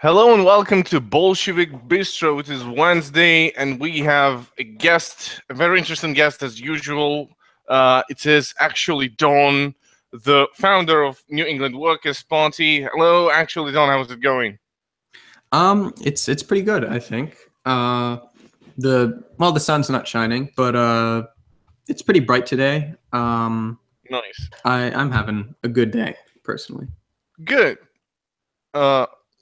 Hello and welcome to Bolshevik Bistro. It is Wednesday, and we have a guest, a very interesting guest as usual. It is Actually D0ng, the founder of New England Workers' Party. Hello, Actually D0ng. How's it going? It's pretty good, I think. The sun's not shining, but it's pretty bright today. Nice. I'm having a good day personally. Good.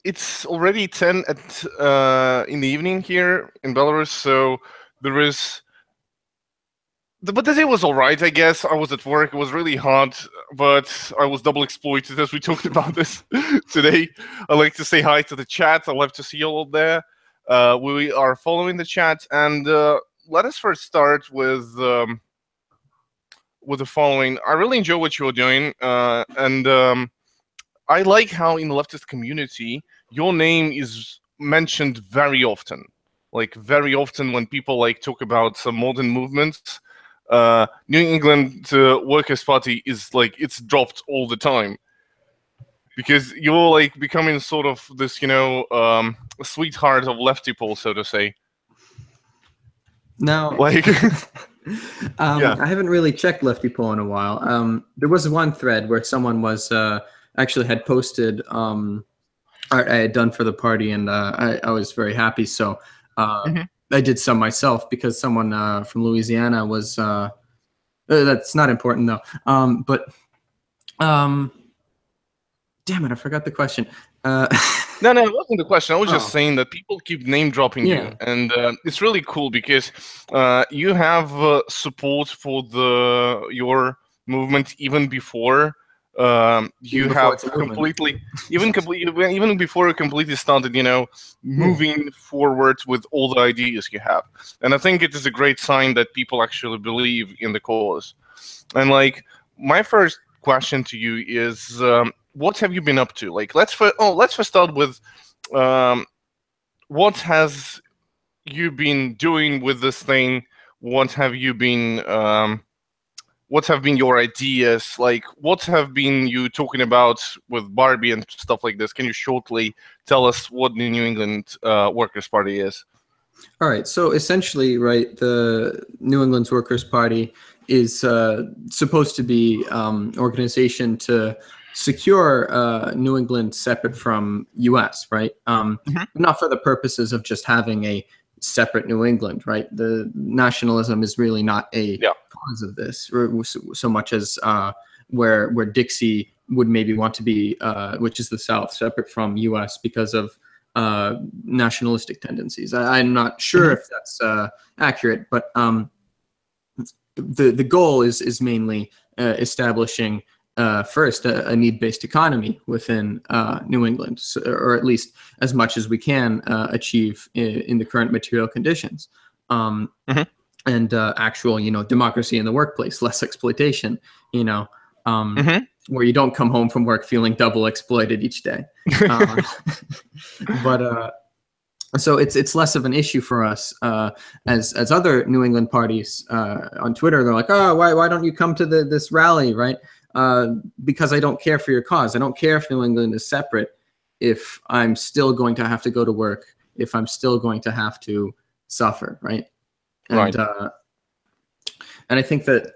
It's already 10 in the evening here in Belarus, so there is. But the day was all right, I guess. I was at work. It was really hot, but I was double exploited, as we talked about this today. I'd like to say hi to the chat. I'd love to see you all there. We are following the chat, and let us first start with the following. I really enjoy what you're doing, and I like how in the leftist community, your name is mentioned very often. Like, very often when people talk about some modern movements, New England Workers' Party is it's dropped all the time. Because you're becoming sort of this, sweetheart of lefty poll, so to say. No. Yeah. I haven't really checked lefty poll in a while. There was one thread where someone was actually had posted art I had done for the party, and I was very happy. So I did some myself because someone from Louisiana was. That's not important though. Damn it, I forgot the question. No, it wasn't the question. I was just saying that people keep name dropping you, and it's really cool because you have support for your movement even before. You have completely, even before it completely started, moving forward with all the ideas you have. And I think it is a great sign that people actually believe in the cause. And my first question to you is, what have you been up to? Let's first start with, what has you been doing with this thing? What have you been? What have been your ideas? What have been you talking about with Barbie and stuff like this? Can you shortly tell us what the New England Workers' Party is? All right. So essentially, right, the New England Workers' Party is supposed to be an organization to secure New England separate from U.S., right? Not for the purposes of just having a separate New England, right? The nationalism is really not a cause of this, so much as where Dixie would maybe want to be, which is the South, separate from U.S. because of nationalistic tendencies. I'm not sure if that's accurate, but the goal is mainly establishing first a need-based economy within New England, or at least as much as we can achieve in the current material conditions, and actual democracy in the workplace, less exploitation, where you don't come home from work feeling double exploited each day. But so it's less of an issue for us as other New England parties on Twitter. They're like, oh, why don't you come to this rally, right? Because I don't care for your cause. I don't care if New England is separate, if I'm still going to have to go to work, if I'm still going to have to suffer, right? And and I think that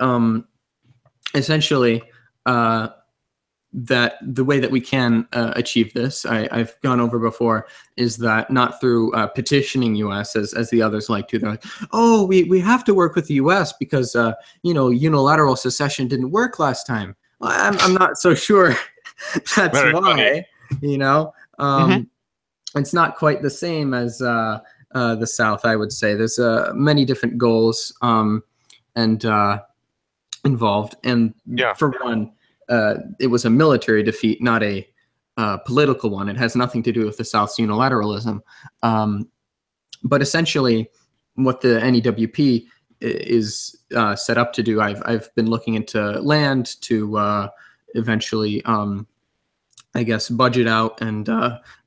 essentially that the way that we can achieve this, I've gone over before, is that not through petitioning U.S. as the others like to. They're like, oh, we have to work with the U.S. because unilateral secession didn't work last time. Well, I'm not so sure that's why. It's not quite the same as the South, I would say. There's many different goals and involved, and for one, it was a military defeat, not a political one. It has nothing to do with the South's unilateralism. But essentially, what the NEWP is set up to do, I've been looking into land to eventually, I guess, budget out and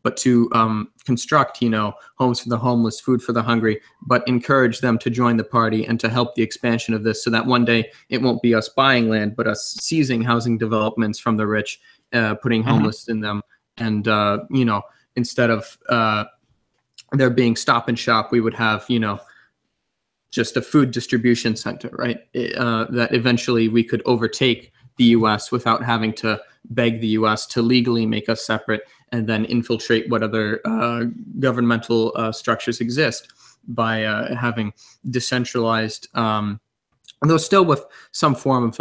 but to construct, homes for the homeless, food for the hungry, but encourage them to join the party and to help the expansion of this, so that one day it won't be us buying land, but us seizing housing developments from the rich, putting homeless in them, and instead of there being Stop and Shop, we would have, you know, just a food distribution center, right? That eventually we could overtake the U.S. without having to beg the U.S. to legally make us separate and then infiltrate what other governmental structures exist by having decentralized, though still with some form of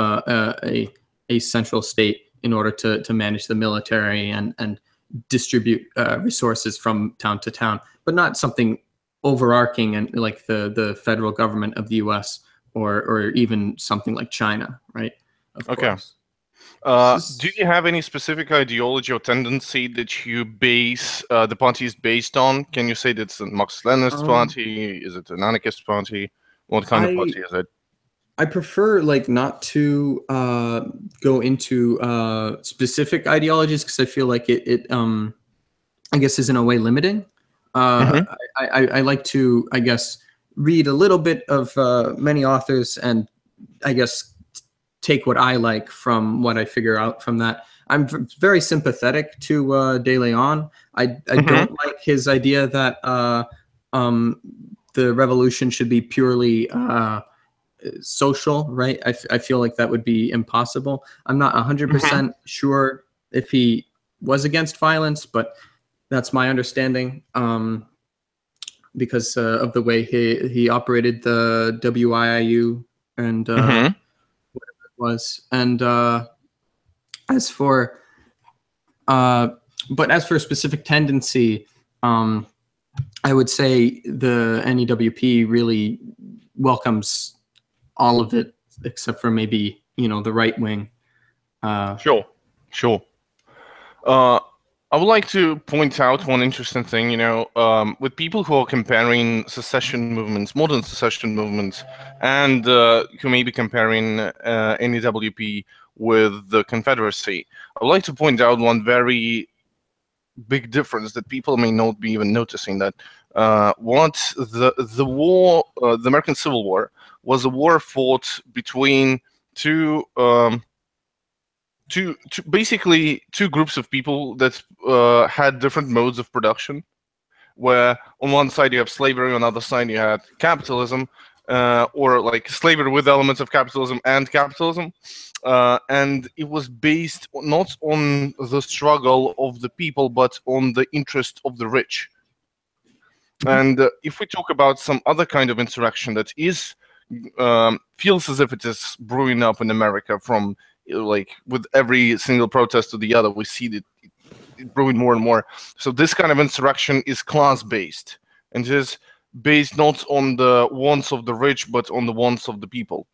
a central state in order to manage the military and distribute resources from town to town, but not something overarching and like the federal government of the U.S. or even something like China, right? Of course. Do you have any specific ideology or tendency that you base the party is based on? Can you say that it's a Marxist-Leninist party? Is it an anarchist party? What kind of party is it? I prefer like not to go into specific ideologies because I feel like it I guess is in a way limiting. I like to, I guess, read a little bit of many authors and I guess take what I like from what I figure out from that. I'm very sympathetic to De Leon. I don't like his idea that the revolution should be purely social, right? I feel like that would be impossible. I'm not 100% sure if he was against violence, but that's my understanding because of the way he operated the WIIU and whatever it was. And as for specific tendency, I would say the NEWP really welcomes all of it, except for maybe, you know, the right wing. Sure. I would like to point out one interesting thing, you know, with people who are comparing secession movements, modern secession movements, and who may be comparing NEWP with the Confederacy. I would like to point out one very big difference that people may not be even noticing, that what the war, the American Civil War, was a war fought between basically two groups of people that had different modes of production, where on one side you have slavery, on the other side you had capitalism, or like slavery with elements of capitalism and capitalism. And it was based not on the struggle of the people, but on the interest of the rich. And if we talk about some other kind of insurrection that is feels as if it is brewing up in America from like with every single protest to the other, we see it brewing more and more. So this kind of insurrection is class-based and is based not on the wants of the rich, but on the wants of the people.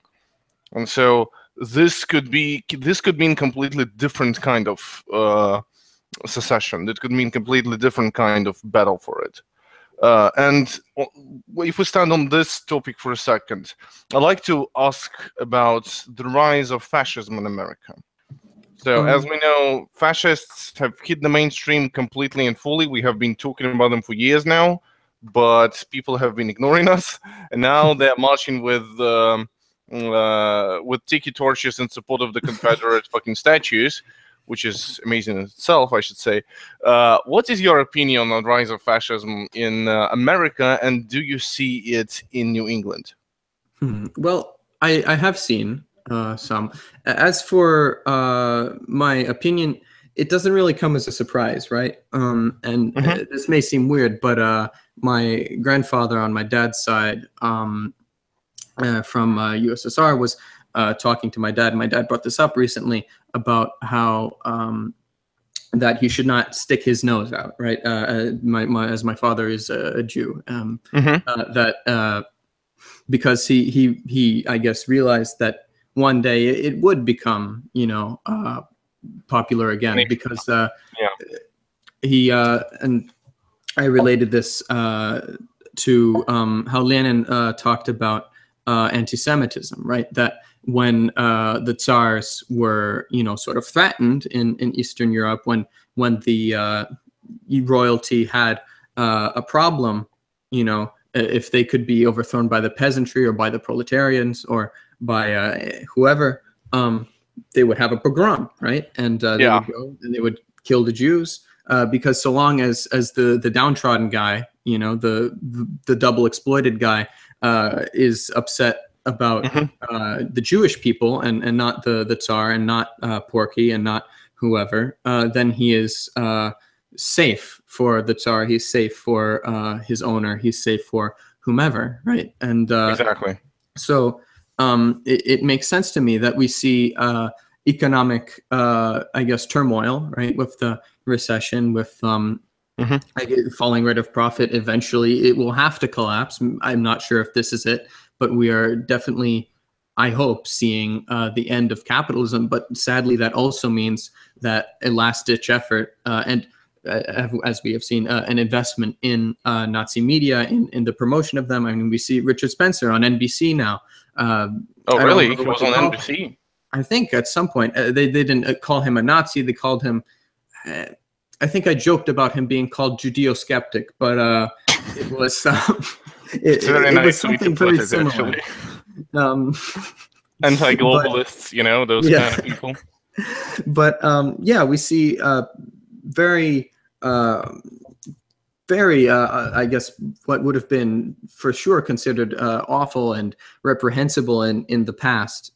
And so this could mean completely different kind of secession. That could mean completely different kind of battle for it. And if we stand on this topic for a second, I'd like to ask about the rise of fascism in America. So, as we know, fascists have hit the mainstream completely and fully. We have been talking about them for years now, but people have been ignoring us. And now they're marching with tiki torches in support of the Confederate fucking statues, which is amazing in itself, I should say. What is your opinion on the rise of fascism in America, and do you see it in New England? Well, I have seen some. As for my opinion, it doesn't really come as a surprise, right? This may seem weird, but my grandfather on my dad's side from USSR was talking to my dad, and my dad brought this up recently about how that he should not stick his nose out, right? As my father is a Jew, that because he I guess realized that one day it would become, you know, popular again, because he and I related this to how Lenin talked about anti-Semitism, right? That when the Tsars were, you know, sort of threatened in Eastern Europe, when the royalty had a problem, you know, if they could be overthrown by the peasantry or by the proletarians or by whoever, they would have a pogrom, right? And they would go and they would kill the Jews. because so long as the downtrodden guy, you know, the double exploited guy, is upset about the Jewish people and not the Tsar and not Porky and not whoever, then he is safe for the Tsar. He's safe for his owner. He's safe for whomever, right? And exactly. So it makes sense to me that we see economic, I guess, turmoil, right, with the recession, with falling rate of profit. Eventually, it will have to collapse. I'm not sure if this is it, but we are definitely, I hope, seeing the end of capitalism. But sadly, that also means that a last-ditch effort and as we have seen, an investment in Nazi media, in the promotion of them. I mean, we see Richard Spencer on NBC now. Oh, really? He was on NBC? I think at some point they didn't call him a Nazi. They called him. I think I joked about him being called Judeo-skeptic, but it was it was something very similar. Anti-globalists, you know, those kind of people. But yeah, we see very, I guess, what would have been for sure considered awful and reprehensible in the past.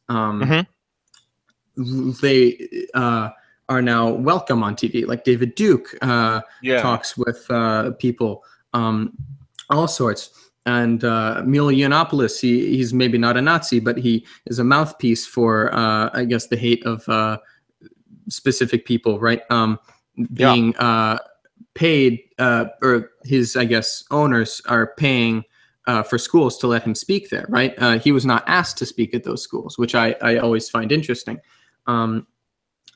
They are now welcome on TV, like David Duke talks with people, all sorts. And Milo Yiannopoulos, he's maybe not a Nazi, but he is a mouthpiece for, I guess, the hate of specific people, right? Being paid, or his, I guess, owners are paying for schools to let him speak there, right? He was not asked to speak at those schools, which I always find interesting.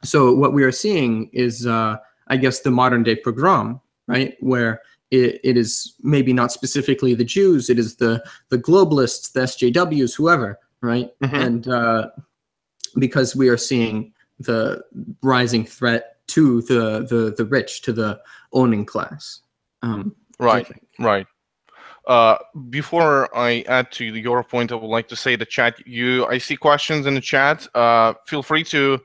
So what we are seeing is, I guess, the modern day pogrom, right? Where it is maybe not specifically the Jews, it is the globalists, the SJWs, whoever, right? And because we are seeing the rising threat to the rich, to the owning class. Right. Before I add to your point, I would like to say the chat. I see questions in the chat. Feel free to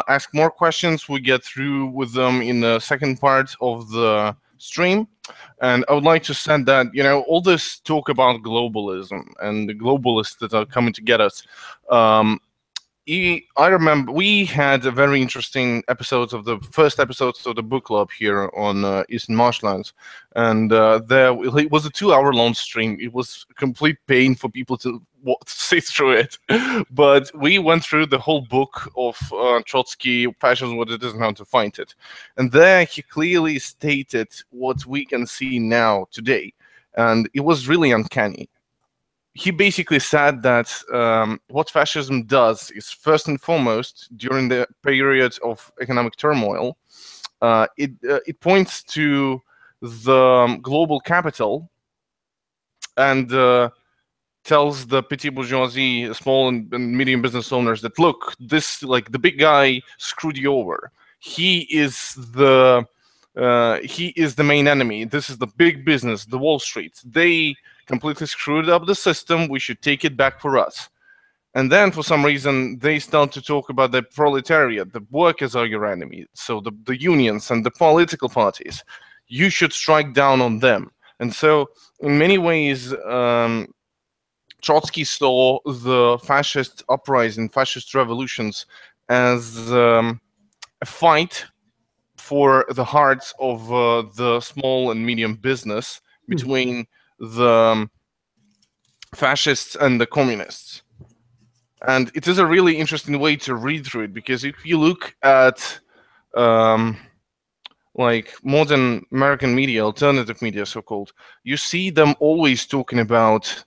ask more questions. We get through with them in the second part of the stream. And I would like to say that, you know, all this talk about globalism and the globalists that are coming to get us, I remember we had a very interesting episodes of the first episodes of the book club here on Eastern Marshlands, and it was a 2-hour-long stream. It was a complete pain for people to sit through it, but we went through the whole book of Trotsky, Fascism, what it is, and how to find it. And there he clearly stated what we can see now today, and it was really uncanny. He basically said that what fascism does is, first and foremost, during the period of economic turmoil, it points to the global capital and tells the petit bourgeoisie, small and medium business owners, that look, this, like, the big guy screwed you over. He is the main enemy. This is the big business, the Wall Street. They completely screwed up the system. We should take it back for us. And then, for some reason, they start to talk about the proletariat. The workers are your enemy. So the unions and the political parties, you should strike down on them. And so, in many ways, Trotsky saw the fascist uprising, fascist revolutions, as a fight for the hearts of the small and medium business between the fascists and the communists. And it is a really interesting way to read through it, because if you look at like modern American media, alternative media, so-called, you see them always talking about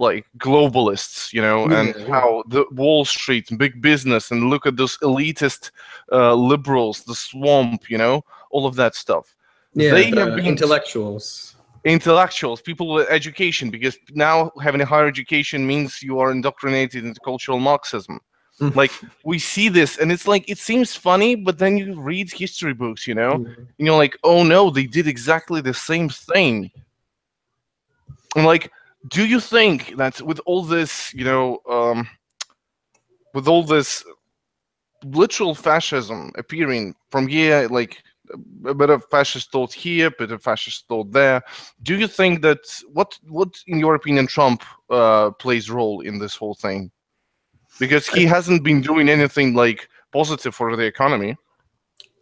like globalists, you know, and how the Wall Street, big business, and look at those elitist liberals, the swamp, you know, all of that stuff. Yeah, they have been intellectuals, people with education, because now having a higher education means you are indoctrinated into cultural Marxism. Like, we see this, and it's like, it seems funny, but then you read history books, you know, you know, like, oh no, they did exactly the same thing. And like, do you think that with all this, you know, with all this literal fascism appearing from here, like a bit of fascist thought here, a bit of fascist thought there. Do you think that what in your opinion Trump plays role in this whole thing? Because he hasn't been doing anything like positive for the economy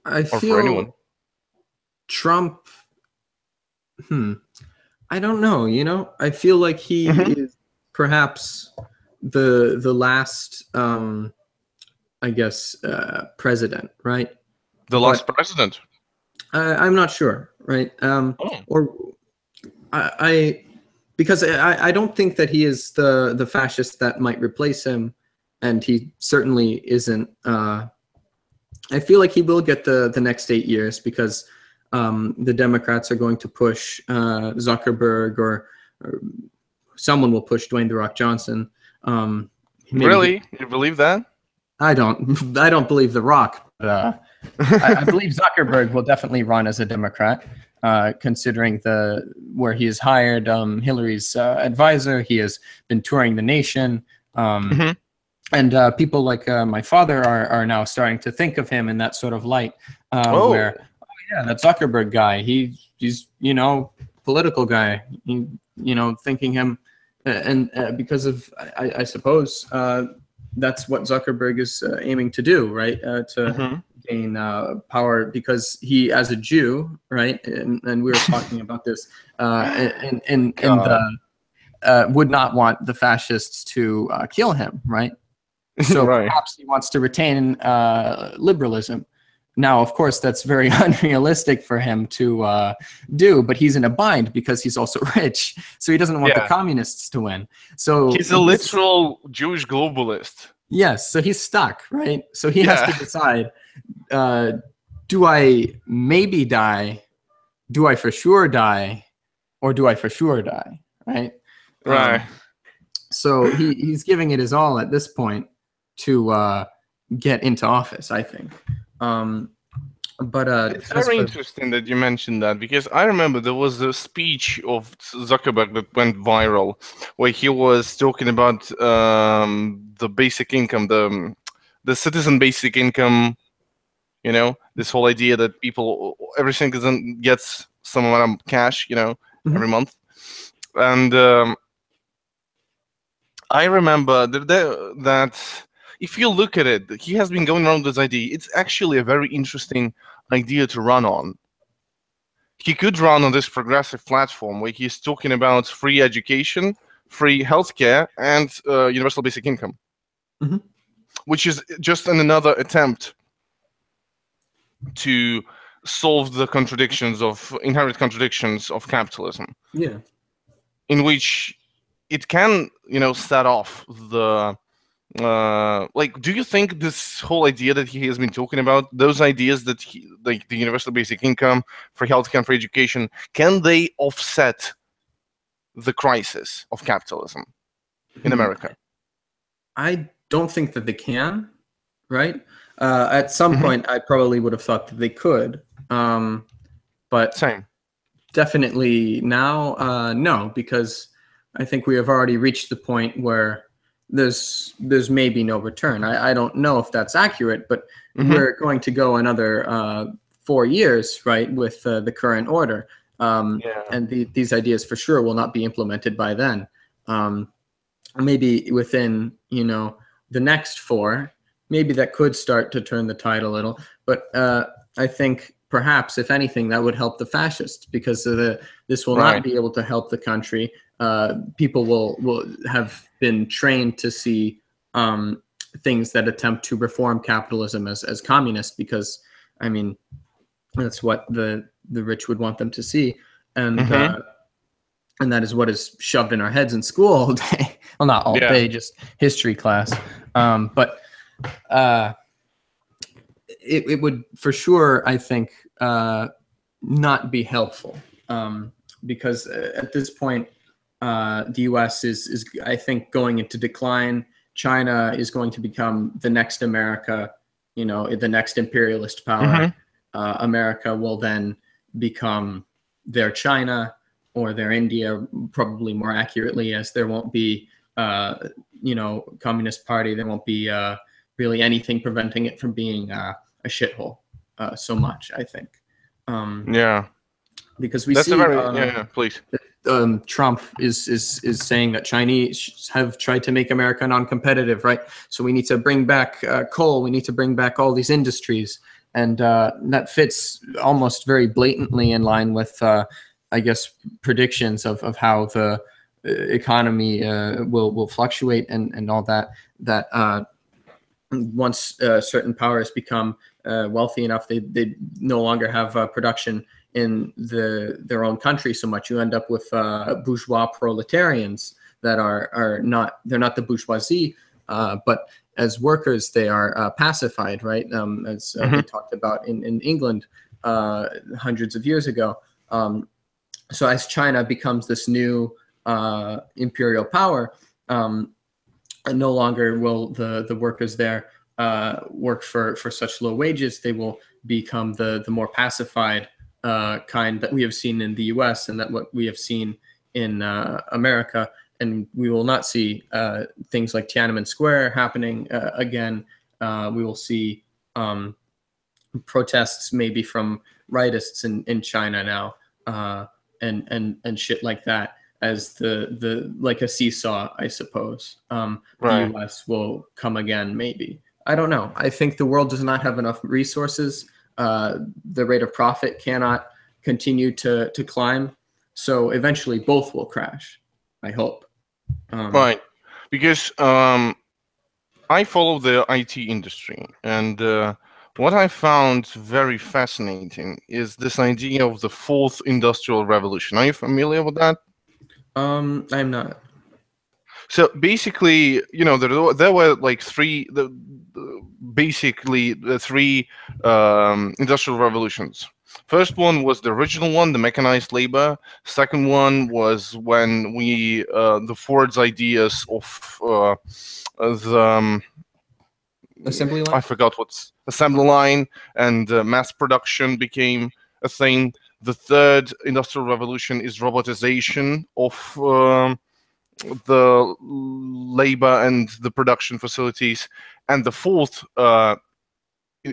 or for anyone. Trump, I don't know, you know, I feel like he is perhaps the last I guess president, right? The last president? I'm not sure, right? Or because I don't think that he is the fascist that might replace him, and he certainly isn't. I feel like he will get the next 8 years because the Democrats are going to push Zuckerberg, or someone will push Dwayne "The Rock" Johnson. Really? You believe that? I don't believe The Rock, but I believe Zuckerberg will definitely run as a Democrat, considering where he has hired Hillary's advisor. He has been touring the nation. And people like my father are now starting to think of him in that sort of light, where, oh yeah, that Zuckerberg guy, he's, you know, political guy, you know, thinking him, and because of, I suppose, that's what Zuckerberg is aiming to do, right? To gain power, because he, as a Jew, right, and we were talking about this, would not want the fascists to kill him, right? So perhaps he wants to retain liberalism. Now, of course, that's very unrealistic for him to do, but he's in a bind because he's also rich. So he doesn't want the communists to win. So he's a literal Jewish globalist. Yes, so he's stuck, right? So he has to decide, do I maybe die? Do I for sure die? Or do I for sure die, right? Right. So he's giving it his all at this point to get into office, I think. But it's very interesting that you mentioned that, because I remember there was a speech of Zuckerberg that went viral where he was talking about the basic income, the citizen basic income, you know, this whole idea that every citizen gets some amount of cash, you know, every month. And I remember that if you look at it, he has been going around this idea. It's actually a very interesting idea to run on. He could run on this progressive platform where he's talking about free education, free healthcare, and universal basic income, which is just another attempt to solve the inherent contradictions of capitalism. Yeah. In which it can, you know, set off the like, do you think this whole idea that he has been talking about, those ideas that like the universal basic income, for healthcare and for education, can they offset the crisis of capitalism in America? I don't think that they can, right? At some point, I probably would have thought that they could, but same. Definitely now, no, because I think we have already reached the point where there's maybe no return. I don't know if that's accurate, but we're going to go another 4 years, right, with the current order. And these ideas for sure will not be implemented by then. Maybe within, you know, the next 4, maybe that could start to turn the tide a little. But I think perhaps, if anything, that would help the fascists, because this will not be able to help the country. People will have been trained to see things that attempt to reform capitalism as communist, because, I mean, that's what the rich would want them to see. And that is what is shoved in our heads in school all day. Well, not all day, just history class. But it would for sure, I think, not be helpful, because at this point, the U.S. is, I think, going into decline. China is going to become the next America, you know, the next imperialist power. America will then become their China, or their India, probably more accurately, as there won't be, you know, Communist Party. There won't be really anything preventing it from being a shithole so much, I think. Because we That's see a very please. Trump is saying that Chinese have tried to make America non-competitive, right? So we need to bring back coal. We need to bring back all these industries, and that fits almost very blatantly in line with, I guess, predictions of how the economy will fluctuate and all that. That once certain powers become wealthy enough, they no longer have production in their own country so much. You end up with bourgeois proletarians that are not the bourgeoisie, but as workers they are pacified, right? As we talked about in England hundreds of years ago. So as China becomes this new imperial power, no longer will the workers there work for such low wages. They will become the more pacified kind that we have seen in the U.S. and that what we have seen in America, and we will not see things like Tiananmen Square happening again. We will see protests maybe from rightists in China now, and shit like that, as the like a seesaw, I suppose. The U.S. will come again, maybe. I don't know. I think the world does not have enough resources. The rate of profit cannot continue to climb. So eventually both will crash, I hope. Right. Because I follow the IT industry, and what I found very fascinating is this idea of the fourth industrial revolution. Are you familiar with that? I'm not. So basically, there were like three industrial revolutions. First one was the original one, the mechanized labor. Second one was when the Ford's ideas of the assembly line. I forgot what's assembly line and mass production became a thing. The third industrial revolution is robotization of the labor and the production facilities, and the fourth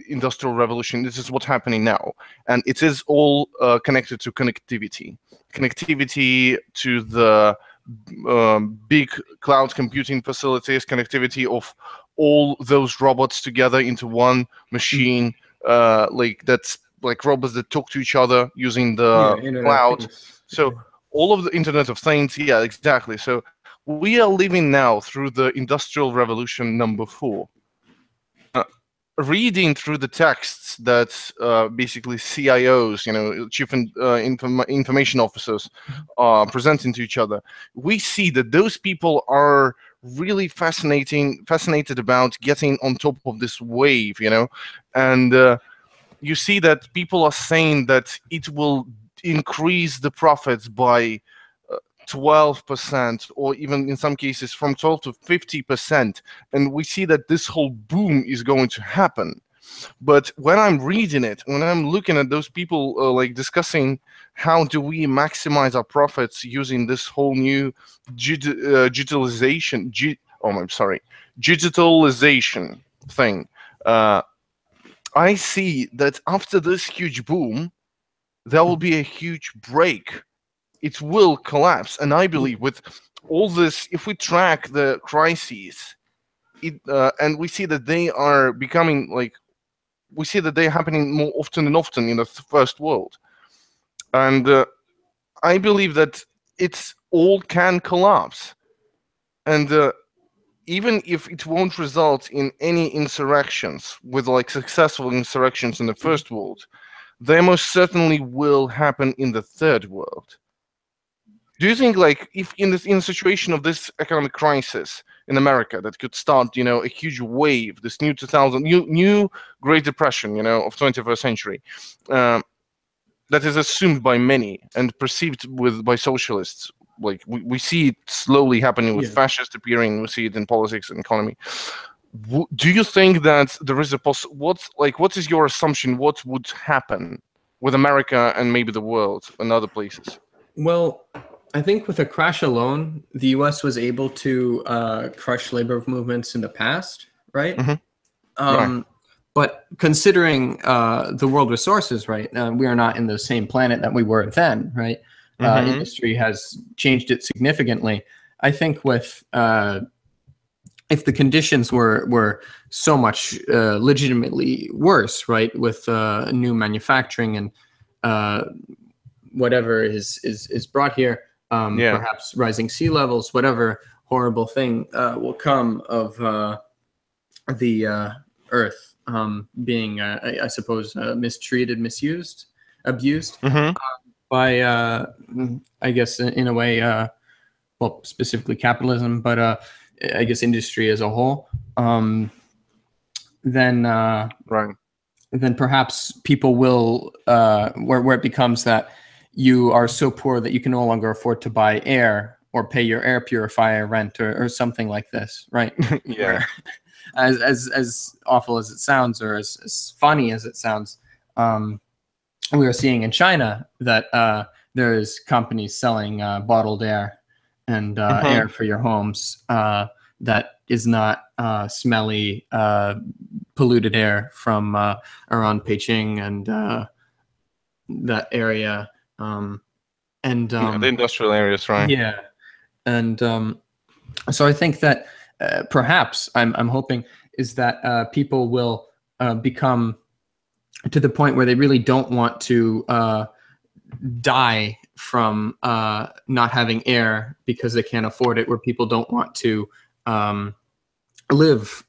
industrial revolution, this is what's happening now, and it is all connected to connectivity to the big cloud computing facilities, connectivity of all those robots together into one machine, like that's like robots that talk to each other using the cloud. So all of the Internet of Things, yeah, exactly. So we are living now through the Industrial Revolution number 4. Reading through the texts that basically CIOs, chief information officers, are presenting to each other, we see that those people are really fascinated about getting on top of this wave, and you see that people are saying that it will increase the profits by 12%, or even in some cases from 12 to 50%. And we see that this whole boom is going to happen. But when I'm reading it, when I'm looking at those people like discussing how do we maximize our profits using this whole new digitalization thing, I see that after this huge boom, there will be a huge break. It will collapse, and I believe with all this, if we track the crises, and we see that they are becoming we see that they're happening more often and often in the first world, and I believe that it's all can collapse, and even if it won't result in any insurrections with successful insurrections in the first world, they most certainly will happen in the third world. Do you think, if in a situation of this economic crisis in America that could start, a huge wave, this new new Great Depression, of 21st century, that is assumed by many and perceived by socialists, we see it slowly happening with fascists appearing, we see it in politics and economy. Do you think that there is a what is your assumption? What would happen with America and maybe the world and other places? Well, I think with a crash alone, the U.S. was able to crush labor movements in the past, right? Right. But considering the world resources, right, we are not in the same planet that we were then, right? Industry has changed it significantly. I think with if the conditions were so much legitimately worse, right, with new manufacturing and whatever is brought here, perhaps rising sea levels, whatever horrible thing will come of the Earth being, I suppose, mistreated, misused, abused by, I guess, in a way, well, specifically capitalism, but I guess industry as a whole. Then perhaps people will, where it becomes that you are so poor that you can no longer afford to buy air or pay your air purifier rent or something like this, right? Yeah. As awful as it sounds, or as funny as it sounds, we are seeing in China that there's companies selling bottled air and air for your homes that is not smelly, polluted air from around Beijing and that area, and the industrial areas, right? Yeah, and so I think that perhaps I'm hoping is that people will become to the point where they really don't want to die from not having air because they can't afford it, where people don't want to live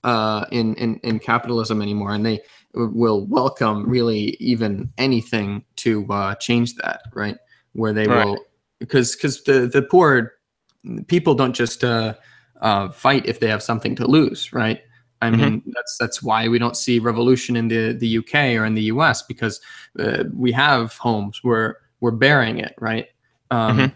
in capitalism anymore, and they will welcome really even anything to change that, right? Where they will, because the poor people don't just fight if they have something to lose, right? I mean, that's why we don't see revolution in the UK or in the US, because we have homes where we're bearing it, right? But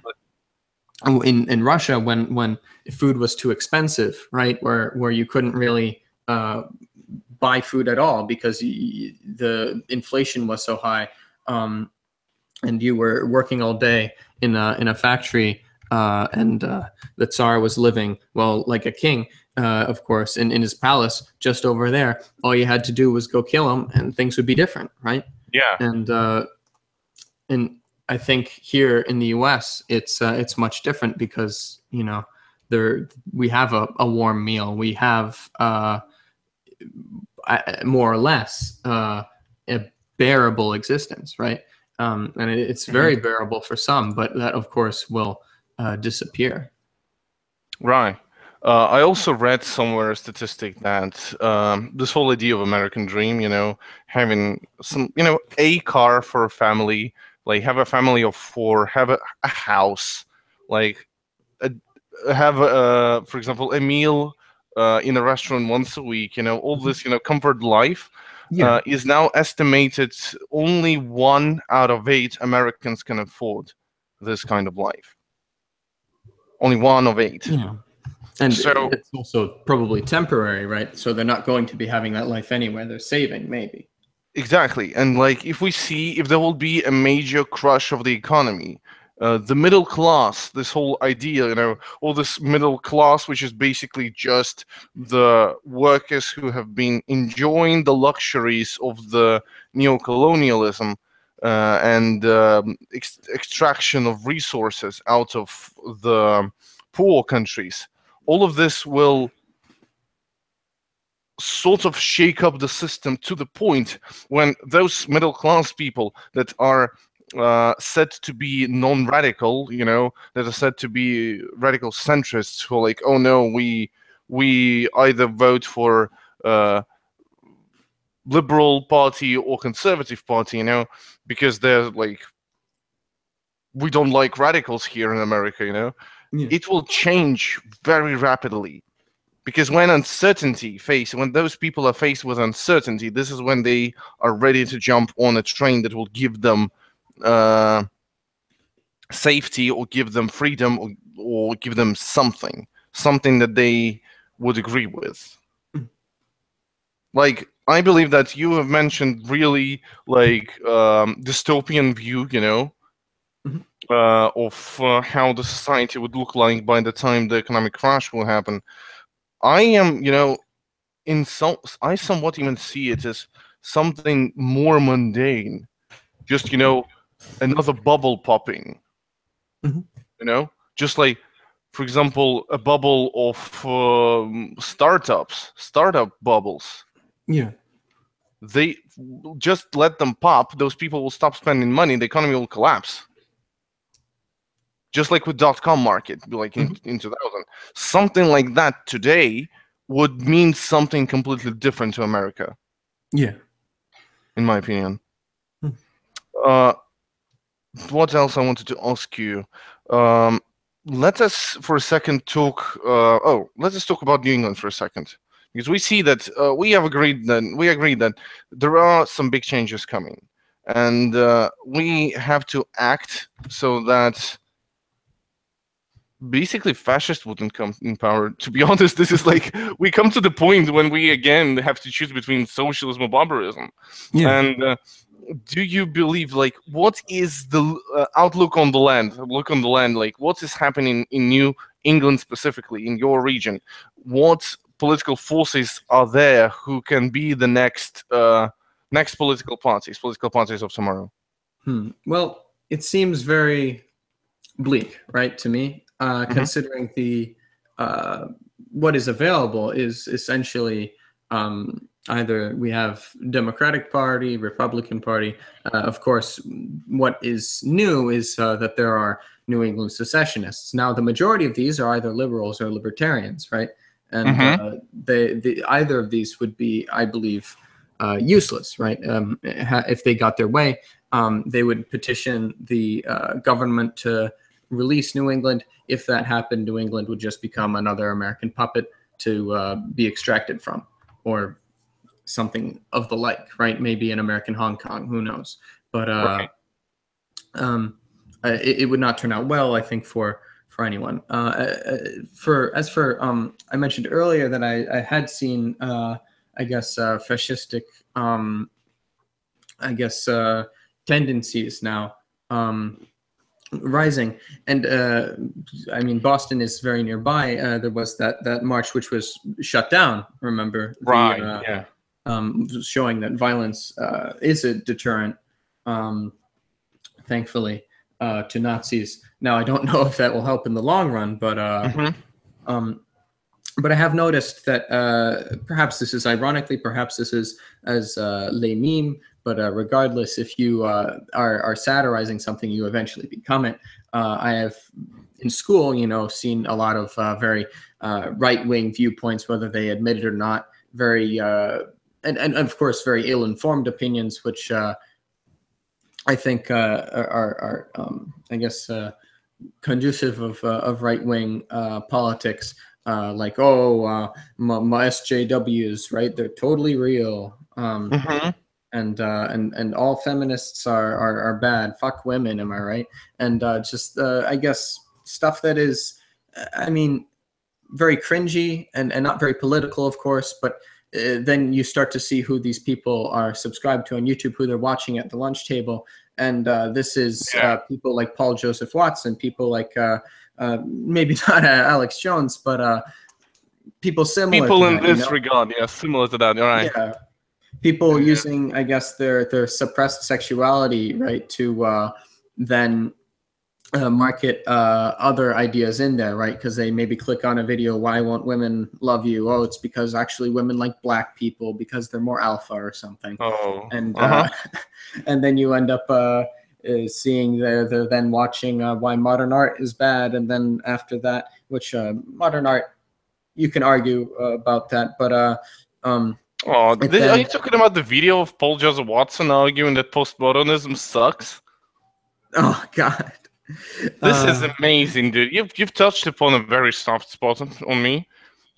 in Russia, when food was too expensive, right, where you couldn't really buy food at all because the inflation was so high, and you were working all day in a factory, and the Tsar was living, well, like a king, of course, in his palace just over there. All you had to do was go kill him, and things would be different, right? Yeah. And I think here in the U.S. it's much different because we have a warm meal, we have more or less a bearable existence, right? And it's very bearable for some, but that of course will disappear. Right. I also read somewhere a statistic that this whole idea of American dream, having some, a car for a family, like have a family of 4, have a house, like have, for example, a meal in a restaurant once a week, all this, comfort life is now estimated only 1 out of 8 Americans can afford this kind of life. Only 1 of 8. Yeah. And so it's also probably temporary, right? So they're not going to be having that life anyway. They're saving, maybe. Exactly. And like, if there will be a major crush of the economy, the middle class, this whole idea, all this middle class, which is basically just the workers who have been enjoying the luxuries of the neocolonialism and extraction of resources out of the poor countries. All of this will sort of shake up the system to the point when those middle class people that are said to be non-radical, that are said to be radical centrists, who are like, oh no, we either vote for liberal party or conservative party, because they're like, we don't like radicals here in America, It will change very rapidly. Because when those people are faced with uncertainty, this is when they are ready to jump on a train that will give them safety, or give them freedom, or give them something that they would agree with. Like, I believe that you have mentioned really like dystopian view, of how the society would look like by the time the economic crash will happen. I am, I somewhat even see it as something more mundane. Just, another bubble popping. Just like, for example, a bubble of startup bubbles. Yeah. They just let them pop. Those people will stop spending money. The economy will collapse. Just like with .com market, like in 2000. Something like that today would mean something completely different to America. Yeah. In my opinion. What else I wanted to ask you? Let us for a second talk. Let us talk about New England for a second, because we see that we agreed that there are some big changes coming, and we have to act so that basically fascists wouldn't come in power. To be honest, this is like we come to the point when we again have to choose between socialism or barbarism. Yeah. And do you believe, like, what is the outlook on the land? Look on the land, like, what is happening in New England specifically, in your region? What political forces are there who can be the next political parties of tomorrow? Well, it seems very bleak, right, to me, considering the what is available is essentially either we have Democratic Party, Republican Party. Of course, what is new is that there are New England secessionists. Now, the majority of these are either liberals or libertarians, right? And either of these would be, I believe, useless, right? If they got their way, they would petition the government to release New England. If that happened, New England would just become another American puppet to be extracted from, or something of the like, right? Maybe an American Hong Kong, who knows? But it would not turn out well, I think, for anyone. I mentioned earlier that I had seen, fascistic, tendencies now rising, and I mean, Boston is very nearby. There was that march which was shut down. Remember, right? Showing that violence is a deterrent, thankfully, to Nazis. Now, I don't know if that will help in the long run, but I have noticed that perhaps this is ironically, perhaps this is as les meme, but regardless, if you are satirizing something, you eventually become it. I have, in school, seen a lot of very right-wing viewpoints, whether they admit it or not, very and of course very ill-informed opinions, which I think are conducive of right-wing politics, like my SJWs, right? They're totally real, and all feminists are bad. Fuck women, am I right? And I guess stuff that is, I mean, very cringy and not very political, of course, but then you start to see who these people are subscribed to on YouTube, who they're watching at the lunch table. And this is people like Paul Joseph Watson, people like maybe not Alex Jones, but people similar people to in that, this regard, similar to that, right? Yeah. People using, I guess, their suppressed sexuality, right, to then market other ideas in there, right? Because they maybe click on a video, why won't women love you? Oh, it's because actually women like black people because they're more alpha or something. Oh, and and then you end up seeing they're then watching why modern art is bad, and then after that, which modern art, you can argue about that, but are you talking about the video of Paul Joseph Watson arguing that postmodernism sucks? Oh God. This is amazing, dude. You've touched upon a very soft spot on me,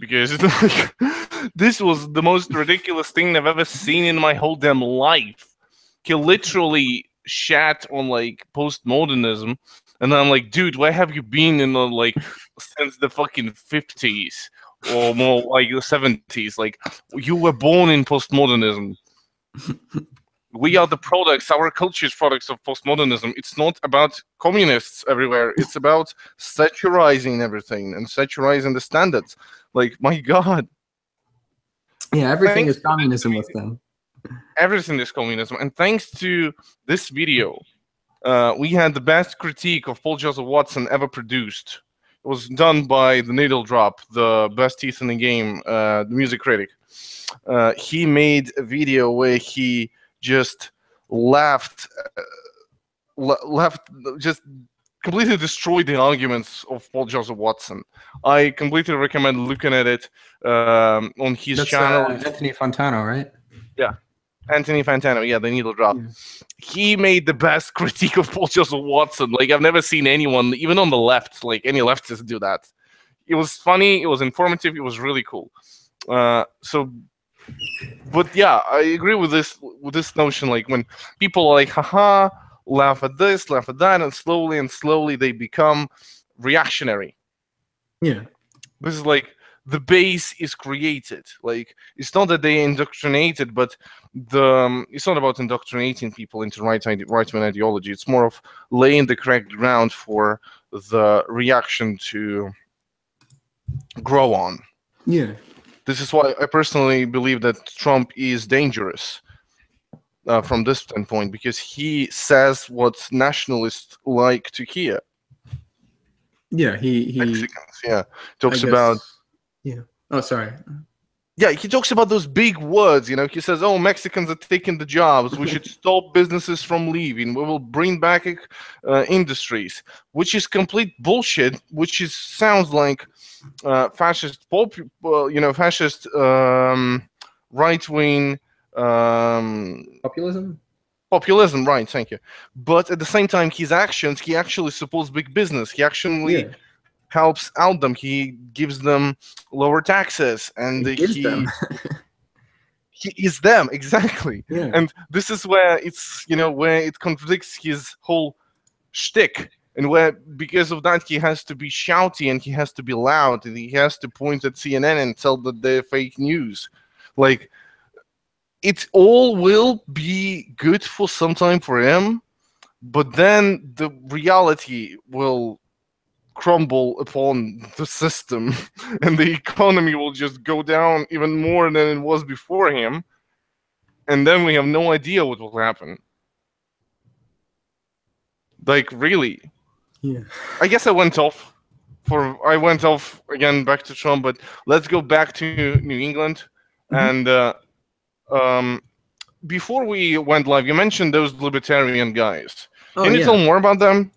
because this was the most ridiculous thing I've ever seen in my whole damn life. He literally shat on like postmodernism, and I'm like, dude, where have you been in since the fucking 50s or more like the 70s? Like, you were born in postmodernism. We are the products, our culture is products of postmodernism. It's not about communists everywhere. It's about satirizing everything and satirizing the standards. Like, my God. Yeah, everything is communism with them. Everything is communism. And thanks to this video, we had the best critique of Paul Joseph Watson ever produced. It was done by the Needle Drop, the best teeth in the game, the music critic. He made a video where he just just completely destroyed the arguments of Paul Joseph Watson. I completely recommend looking at it on his channel. Anthony Fantano, right? Yeah. Anthony Fantano, yeah, the Needle Drop. Yeah. He made the best critique of Paul Joseph Watson. Like, I've never seen anyone, even on the left, like any leftist, do that. It was funny, it was informative, it was really cool. But yeah, I agree with this notion. Like, when people are like, haha, laugh at this, laugh at that, and slowly they become reactionary. Yeah. This is like, the base is created. Like, it's not that they indoctrinated, but it's not about indoctrinating people into right-wing ideology. It's more of laying the correct ground for the reaction to grow on. Yeah. This is why I personally believe that Trump is dangerous from this standpoint, because he says what nationalists like to hear. Yeah, he Mexicans, talks about. Yeah. Oh, sorry. Yeah, he talks about those big words, he says, oh, Mexicans are taking the jobs. We should stop businesses from leaving. We will bring back industries, which is complete bullshit, sounds like fascist, fascist right-wing populism, right, thank you. But at the same time, his actions, he actually supports big business. He actually helps out them. He gives them lower taxes, and he is them, exactly. Yeah. And this is where it's where it contradicts his whole shtick, and where because of that he has to be shouty and he has to be loud and he has to point at CNN and tell that they're fake news. Like, it all will be good for some time for him, but then the reality will crumble upon the system and the economy will just go down even more than it was before him, and then we have no idea what will happen. Like, really. Yeah. I guess I went off again back to Trump, but let's go back to New England. And before we went live, you mentioned those Libertarian guys. Can you tell more about them?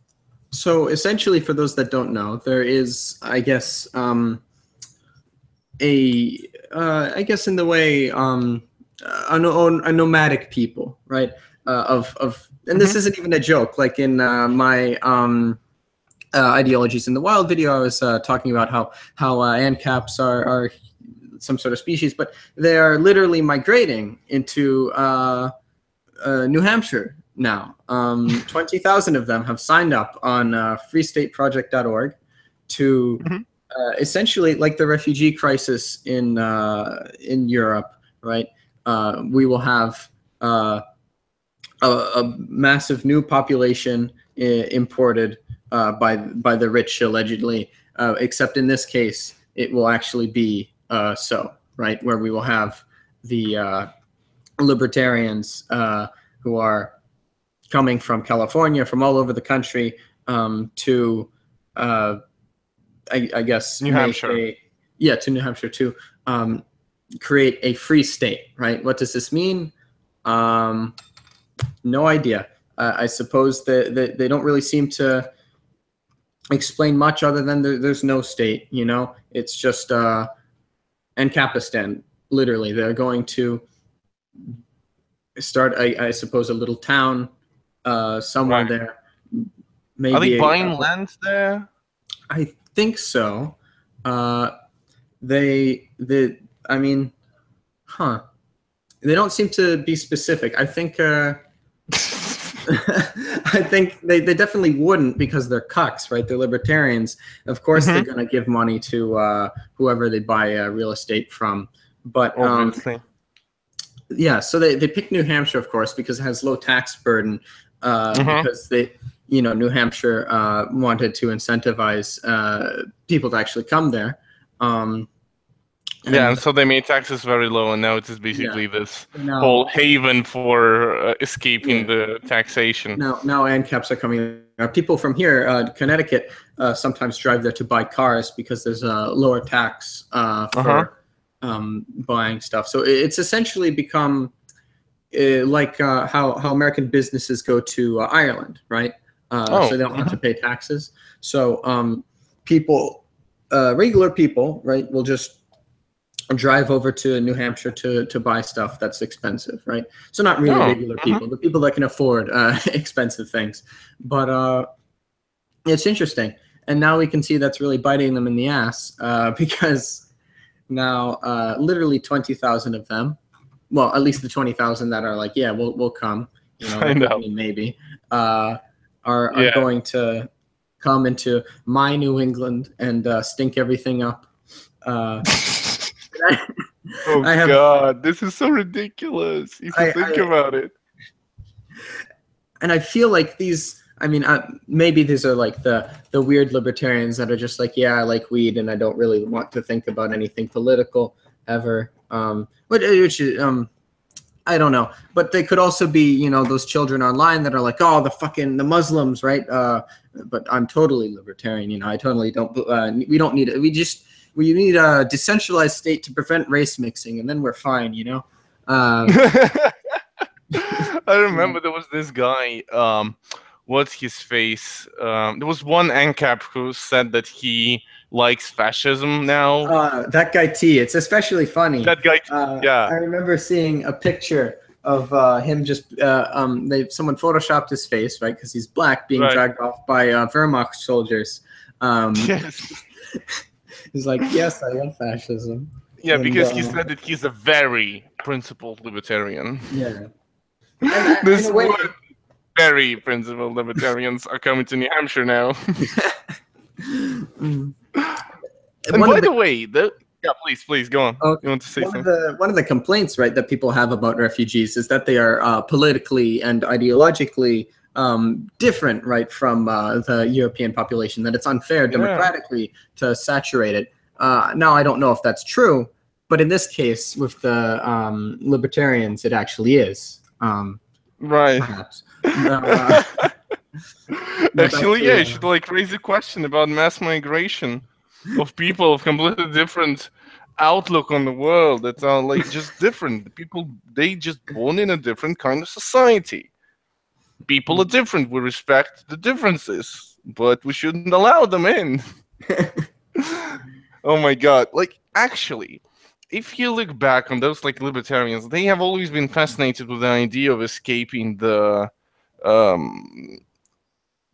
So essentially, for those that don't know, there is, I guess, in the way, a nomadic people, right? And this isn't even a joke. Like in my Ideologies in the Wild video, I was talking about how ANCAPs are some sort of species, but they are literally migrating into New Hampshire now. 20,000 of them have signed up on freestateproject.org to essentially, like the refugee crisis in Europe, right? We will have a massive new population imported by the rich, allegedly, except in this case, it will actually be right, where we will have the libertarians who are coming from California, from all over the country, to I guess New Hampshire. To New Hampshire to create a free state, right? What does this mean? No idea. I suppose that they don't really seem to explain much other than there's no state, It's just Ancapistan, literally. They're going to start, I suppose, a little town somewhere there. Maybe are they buying land there? I think so. I mean, they don't seem to be specific. I think I think they definitely wouldn't, because they're cucks, right? They're libertarians. Of course, they're going to give money to whoever they buy real estate from. But obviously, yeah. So they picked New Hampshire, of course, because it has low tax burden. Because New Hampshire wanted to incentivize people to actually come there. And so they made taxes very low, and now it is basically this whole haven for escaping the taxation. Now ANCAPs are coming. People from here, Connecticut, sometimes drive there to buy cars because there's a lower tax for buying stuff. So it's essentially become like how American businesses go to Ireland, right? So they don't have to pay taxes. So people, regular people, right, will just drive over to New Hampshire to buy stuff that's expensive, right? So not really regular people, the people that can afford expensive things. But it's interesting. And now we can see that's really biting them in the ass because now literally 20,000 of them, well, at least the 20,000 that are like, yeah, we'll come, you know, maybe, are going to come into my New England and stink everything up. God, this is so ridiculous if you think about it. And I feel like these, I mean, maybe these are like the weird libertarians that are just like, yeah, I like weed and I don't really want to think about anything political ever. Which I don't know. But they could also be, you know, those children online that are like, oh, the Muslims, right? But I'm totally libertarian, you know, I totally don't, we don't need it. We need a decentralized state to prevent race mixing, and then we're fine, you know? I remember there was this guy, what's his face? There was one ANCAP who said that he likes fascism now. That guy T, it's especially funny. That guy, yeah. I remember seeing a picture of him just, someone photoshopped his face, right? Because he's black, being dragged off by Wehrmacht soldiers. Yes. He's like, yes, I love fascism. Yeah, and, because he said that he's a very principled libertarian. Yeah. This very principled libertarians are coming to New Hampshire now. And by the way, please go on. You want to say something? One of the complaints, right, that people have about refugees is that they are politically and ideologically different, right, from the European population, that it's unfair democratically to saturate it. Now, I don't know if that's true, but in this case, with the libertarians, it actually is. Right. Perhaps. Actually, yeah, you should like raise a question about mass migration of people of completely different outlook on the world that are like just different. People, they just born in a different kind of society. People are different. We respect the differences, but we shouldn't allow them in. Oh my God. Like, actually, if you look back on those like libertarians, they have always been fascinated with the idea of escaping the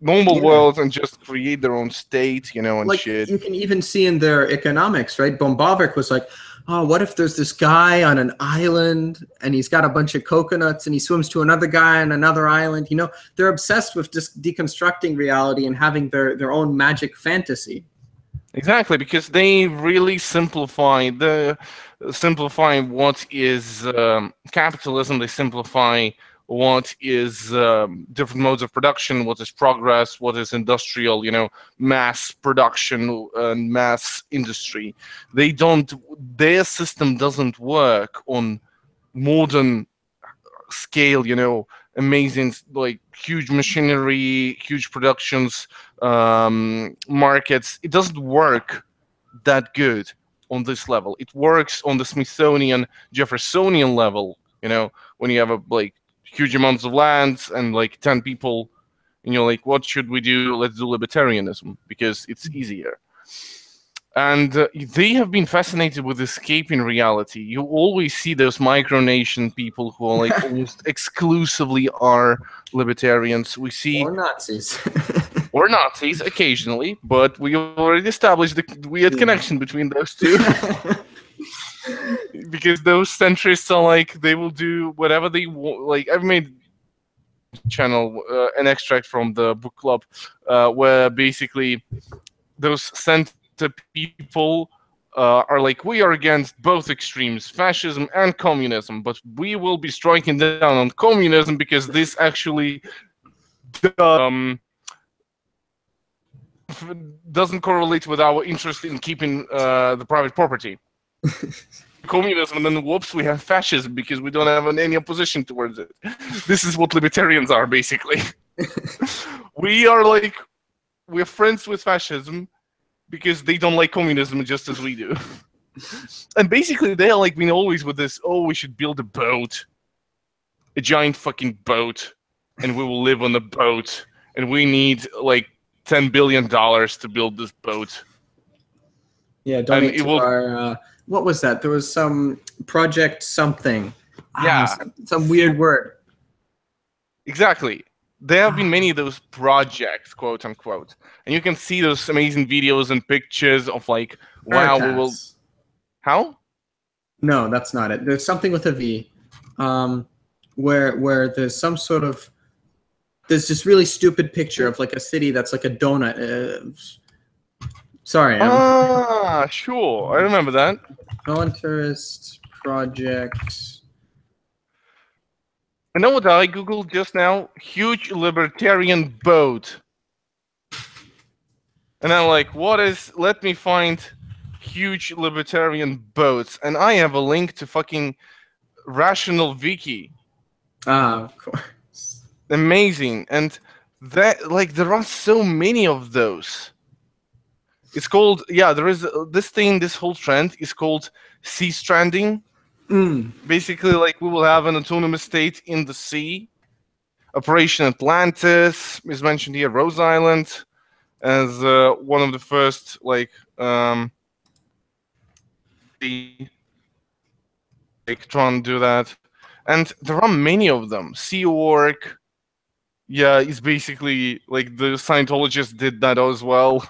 normal world and just create their own state, you know, and like, shit. You can even see in their economics, right? Bombavik was like, oh, what if there's this guy on an island and he's got a bunch of coconuts and he swims to another guy on another island? You know, they're obsessed with just deconstructing reality and having their own magic fantasy. Exactly, because they really simplify what is capitalism. They simplify what is different modes of production, what is progress, what is industrial, you know, mass production and mass industry. Their system doesn't work on modern scale, you know, amazing, like huge machinery, huge productions, markets. It doesn't work that good on this level. It works on the Smithsonian, Jeffersonian level, you know, when you have a like huge amounts of land and like 10 people, and you're like, what should we do? Let's do libertarianism because it's easier. And they have been fascinated with escaping reality. You always see those micronation people who are like almost exclusively are libertarians. We see or Nazis. Or Nazis occasionally, but we already established the weird connection between those two. Because those centrists are like, they will do whatever they want. Like, I've made channel an extract from the book club where basically those center people are like, we are against both extremes, fascism and communism, but we will be striking down on communism because this actually doesn't correlate with our interest in keeping the private property. communism, and then whoops, we have fascism because we don't have any opposition towards it. This is what libertarians are, basically. We're friends with fascism because they don't like communism just as we do. And basically, they are like being always with this, oh, we should build a boat. A giant fucking boat. And we will live on the boat. And we need, like, $10 billion to build this boat. Yeah, donate to our... what was that? There was some project something. Yeah. Some weird word. Exactly. There have been many of those projects, quote unquote. And you can see those amazing videos and pictures of like, wow, we will... How? No, that's not it. There's something with a V, where there's some sort of... There's this really stupid picture of like a city that's like a donut. Sorry. Sure. I remember that. Voluntarist project... I know what I googled just now. Huge libertarian boat. And I'm like, what is... Let me find huge libertarian boats. And I have a link to fucking Rational Wiki. Of course. Amazing. And that, like, there are so many of those. It's called... Yeah, there is... This whole trend is called sea stranding. Basically, like, we will have an autonomous state in the sea. Operation Atlantis is mentioned here. Rose Island as one of the first, like trying to do that. And there are many of them. Sea Org. Yeah, it's basically like the Scientologists did that as well.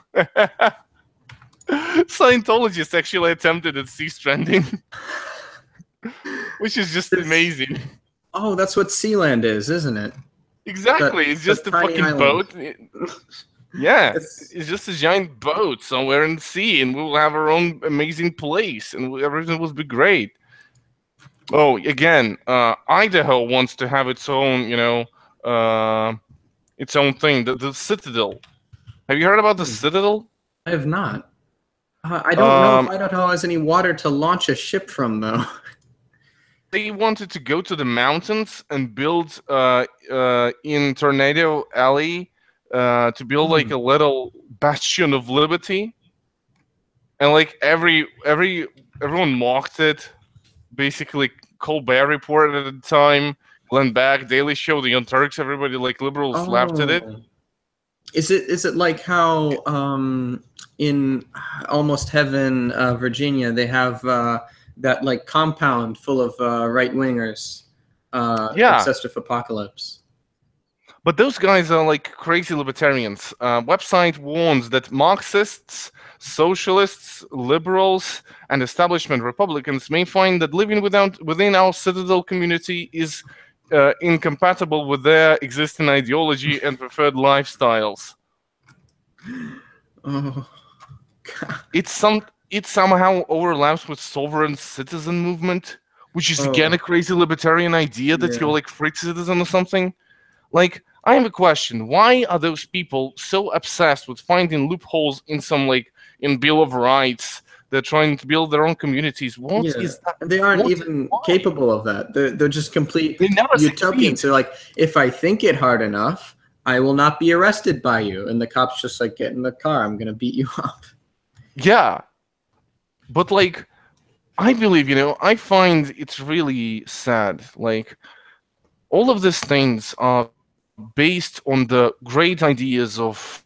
Scientologists actually attempted at sea stranding. Which is just amazing. Oh, that's what Sealand is, isn't it? Exactly. It's just a fucking boat. Yeah. It's just a giant boat somewhere in the sea, and we'll have our own amazing place, and everything will be great. Oh, again, Idaho wants to have its own, its own thing. The Citadel. Have you heard about the Citadel? I have not. I don't know if Idaho has any water to launch a ship from, though. They wanted to go to the mountains and build in Tornado Alley to build like a little bastion of liberty, and like everyone mocked it. Basically, Colbert Report at the time, Glenn Beck, Daily Show, the Young Turks, everybody like liberals laughed at it. Is it like how in Almost Heaven, Virginia, they have that like compound full of right-wingers obsessed with apocalypse? But those guys are like crazy libertarians. Website warns that Marxists, socialists, liberals, and establishment Republicans may find that living within our Citadel community is incompatible with their existing ideology and preferred lifestyles. Oh, God. It somehow overlaps with sovereign citizen movement, which is again a crazy libertarian idea that you're like free citizen or something. Like, I have a question. Why are those people so obsessed with finding loopholes in some, like, in Bill of Rights? They're trying to build their own communities. What is that? They aren't even capable of that. They're just complete utopians. They're like, if I think it hard enough, I will not be arrested by you. And the cops just like, get in the car. I'm going to beat you up. Yeah. But, like, I believe, I find it's really sad. Like, all of these things are based on the great ideas of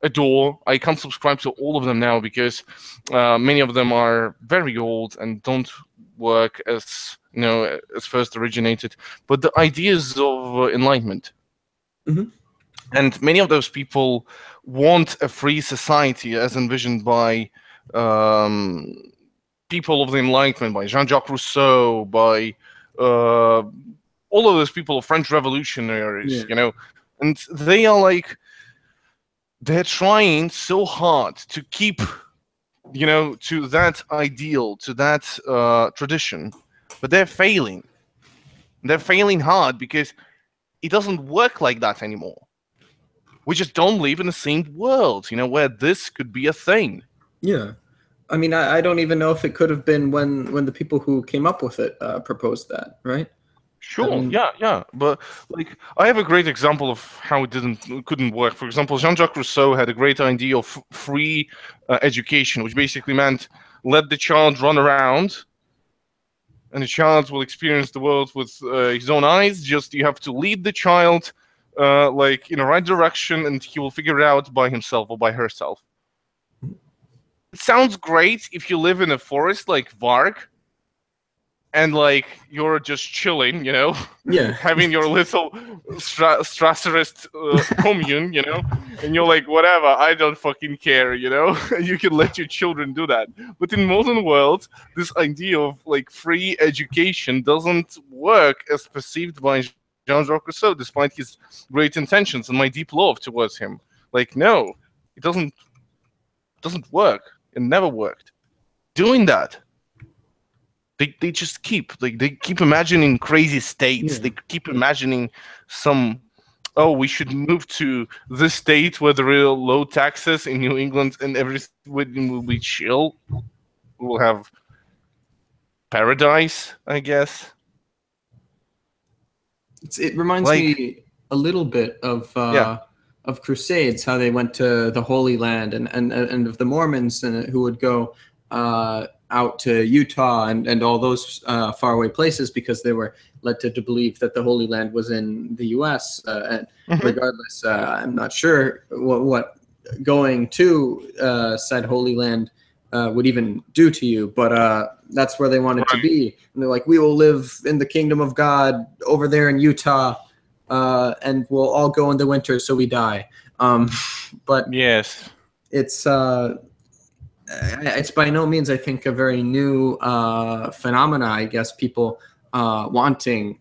adore. I can't subscribe to all of them now because many of them are very old and don't work as as first originated. But the ideas of enlightenment, and many of those people want a free society as envisioned by people of the Enlightenment, by Jean-Jacques Rousseau, by all of those people, French revolutionaries, and they are like, they're trying so hard to keep, to that ideal, to that tradition, but they're failing. They're failing hard because it doesn't work like that anymore. We just don't live in the same world, where this could be a thing. Yeah. I mean, I don't even know if it could have been when the people who came up with it proposed that, right? Sure, I mean, yeah, but like I have a great example of how it couldn't work. For example, Jean-Jacques Rousseau had a great idea of free education, which basically meant let the child run around, and the child will experience the world with his own eyes. Just you have to lead the child like in the right direction, and he will figure it out by himself or by herself. It sounds great if you live in a forest like Varg, and like you're just chilling, you know, having your little Strasserist commune, you know, and you're like, whatever, I don't fucking care, you know. You can let your children do that. But in modern world, this idea of like free education doesn't work as perceived by Jean-Jacques Rousseau, despite his great intentions and my deep love towards him. Like, no, it doesn't work. It never worked. Doing that, they just keep imagining crazy states. Yeah. They keep imagining some, oh, we should move to this state where there are low taxes in New England and everything will be chill. We'll have paradise, I guess. It reminds me a little bit of Crusades, how they went to the Holy Land, and of the Mormons who would go out to Utah and all those faraway places because they were led to believe that the Holy Land was in the U.S. And regardless, I'm not sure what going to said Holy Land would even do to you, but that's where they wanted to be. And they're like, we will live in the kingdom of God over there in Utah, and we'll all go in the winter so we die. But yes, it's by no means, I think, a very new phenomena. I guess people wanting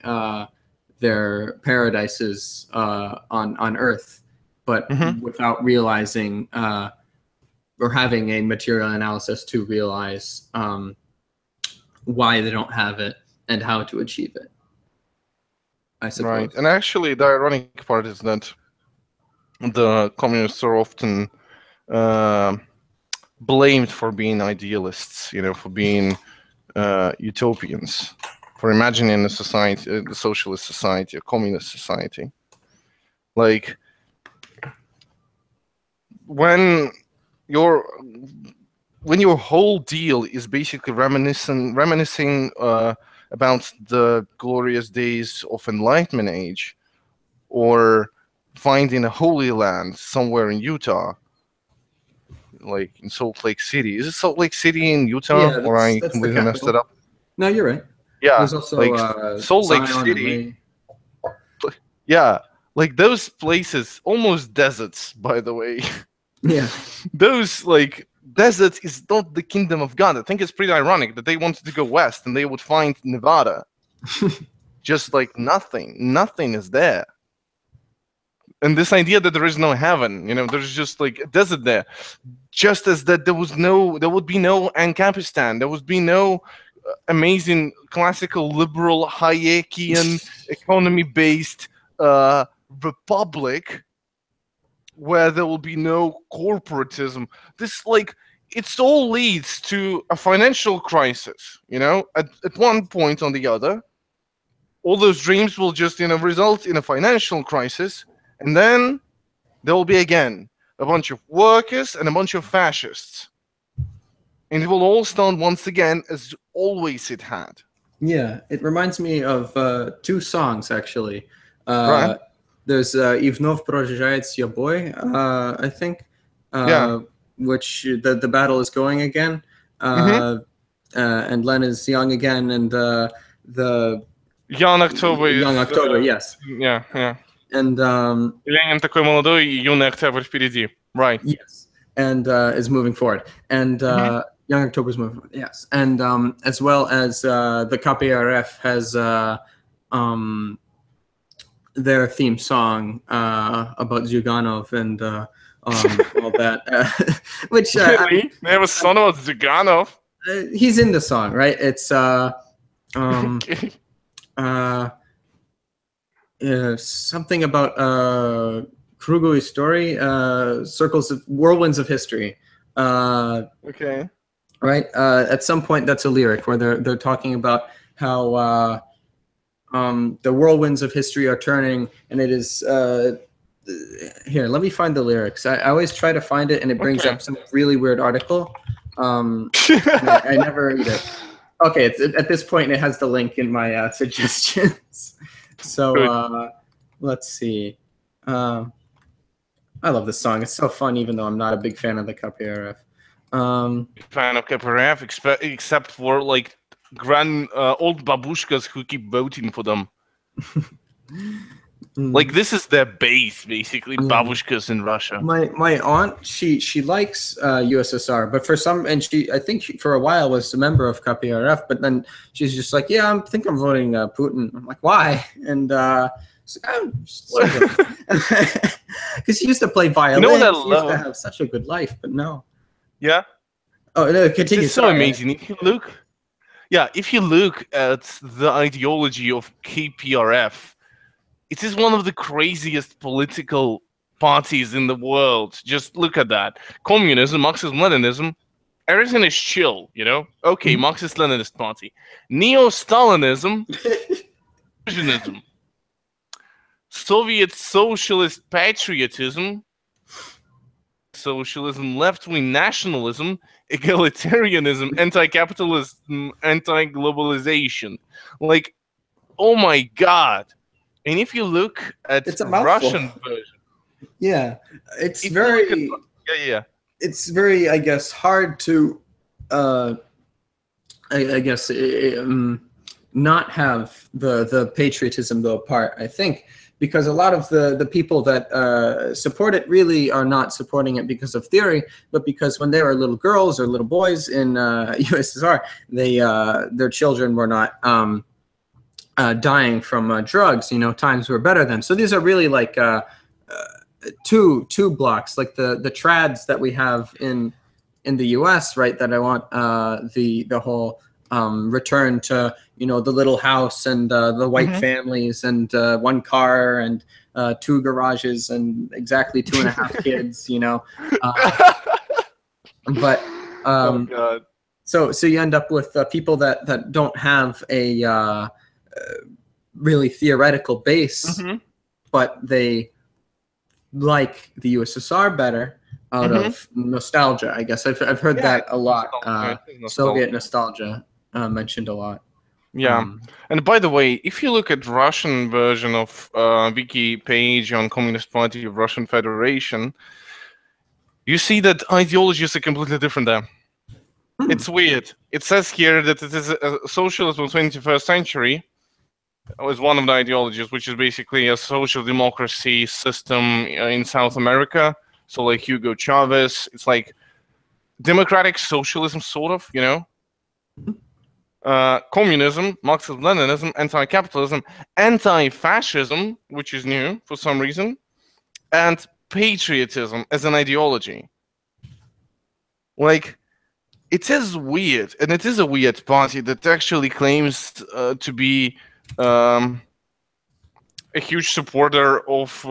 their paradises on Earth, but without realizing or having a material analysis to realize why they don't have it and how to achieve it, I suppose. Right. And actually, the ironic part is that the communists are often blamed for being idealists, you know, for being utopians, for imagining a society, a socialist society, a communist society. Like, when your whole deal is basically reminiscing about the glorious days of Enlightenment age, or finding a holy land somewhere in Utah, like in Salt Lake City. Is it Salt Lake City in Utah? Yeah, or I completely messed it up? No, you're right. Yeah, there's also like Salt Lake City. Yeah, like those places, almost deserts, by the way. Yeah. Those like deserts is not the kingdom of God. I think it's pretty ironic that they wanted to go west and they would find Nevada. Just like nothing is there. And this idea that there is no heaven, you know, there's just like a desert there. Just as that there would be no Ancapistan, there would be no amazing classical liberal Hayekian economy-based republic where there will be no corporatism. This, like, it all leads to a financial crisis, you know, at one point or the other. All those dreams will just, you know, result in a financial crisis, and then there will be again a bunch of workers and a bunch of fascists. And it will all start once again as always it had. Yeah, it reminds me of two songs, actually. Right. There's "И вновь продолжается бой," I think, which the battle is going again, and Len is young again, and the Young October. Young October, yes. Yeah. And Ленин такой молодой, и юный октябрь впереди. Right. Yes, and is moving forward, and Young October's moving forward. Yes, and as well as the KPRF has their theme song about Zyuganov and all that, which really? They have a song about Zyuganov? He's in the song, right? It's something about Krugo's story, circles of whirlwinds of history. Okay. right? At some point, that's a lyric where they're talking about how the whirlwinds of history are turning, and it is. Here, let me find the lyrics. I always try to find it, and it brings up some really weird article. I never read it. Okay, at this point, it has the link in my suggestions. So let's see. I love this song. It's so fun, even though I'm not a big fan of the KPRF. Fan of KPRF, except for like old babushkas who keep voting for them. Like this is their base, basically, babushkas in Russia. My aunt, she likes USSR, but I think for a while was a member of KPRF, but then she's just like, yeah, I think I'm voting Putin. I'm like, why? And because she used to play violin. She used to have such a good life, but no. Yeah. Oh no, continue. It's so amazing. If you look at the ideology of KPRF, it is one of the craziest political parties in the world. Just look at that. Communism, Marxism, Leninism, everything is chill, you know? Okay, Marxist-Leninist party. Neo-Stalinism, Communism, Soviet socialist patriotism, socialism, left-wing nationalism, egalitarianism, anti-capitalism, anti-globalization. Like, oh my God. And if you look at the Russian version, it's very, it's very, I guess, hard to, I guess, not have the patriotism go apart. I think because a lot of the people that support it really are not supporting it because of theory, but because when they were little girls or little boys in USSR, their children were not. Dying from drugs, you know, times were better then. So these are really like two blocks, like the trads that we have in the U.S., right? That I want the whole return to, you know, the little house and the white families and one car and 2 garages and exactly 2.5 kids, you know. But oh God. So you end up with people that don't have a really theoretical base, but they like the USSR better out of nostalgia. I guess I've heard that a lot. Soviet nostalgia mentioned a lot. Yeah, and by the way, if you look at Russian version of wiki page on Communist Party of Russian Federation, you see that ideologies are completely different there. It's weird. It says here that it is a socialism of the 21st century. Was one of the ideologies, which is basically a social democracy system in South America. So like Hugo Chavez, it's like democratic socialism, sort of, you know. Communism, Marxism, Leninism, anti-capitalism, anti-fascism, which is new for some reason, and patriotism as an ideology. Like, it is weird, and it is a weird party that actually claims to be a huge supporter of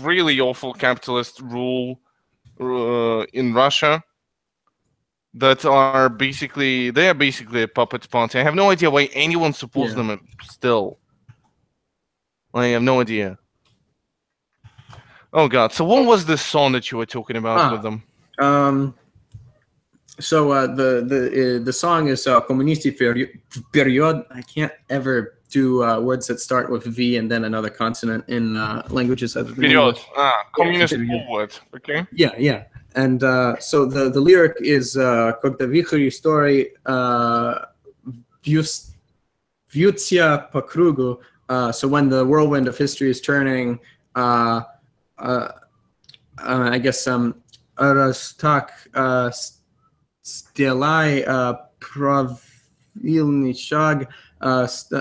really awful capitalist rule in Russia. That are basically a puppet party. I have no idea why anyone supports them still. I have no idea. Oh God! So what was this song that you were talking about with them? So the song is "Коммунистический период." I can't ever do words that start with V and then another consonant in languages other than English. Communist forward. Okay. Yeah. And so the lyric is "Когда вихрь истории вьются по кругу." So when the whirlwind of history is turning, I guess раз так сделай правильный шаг.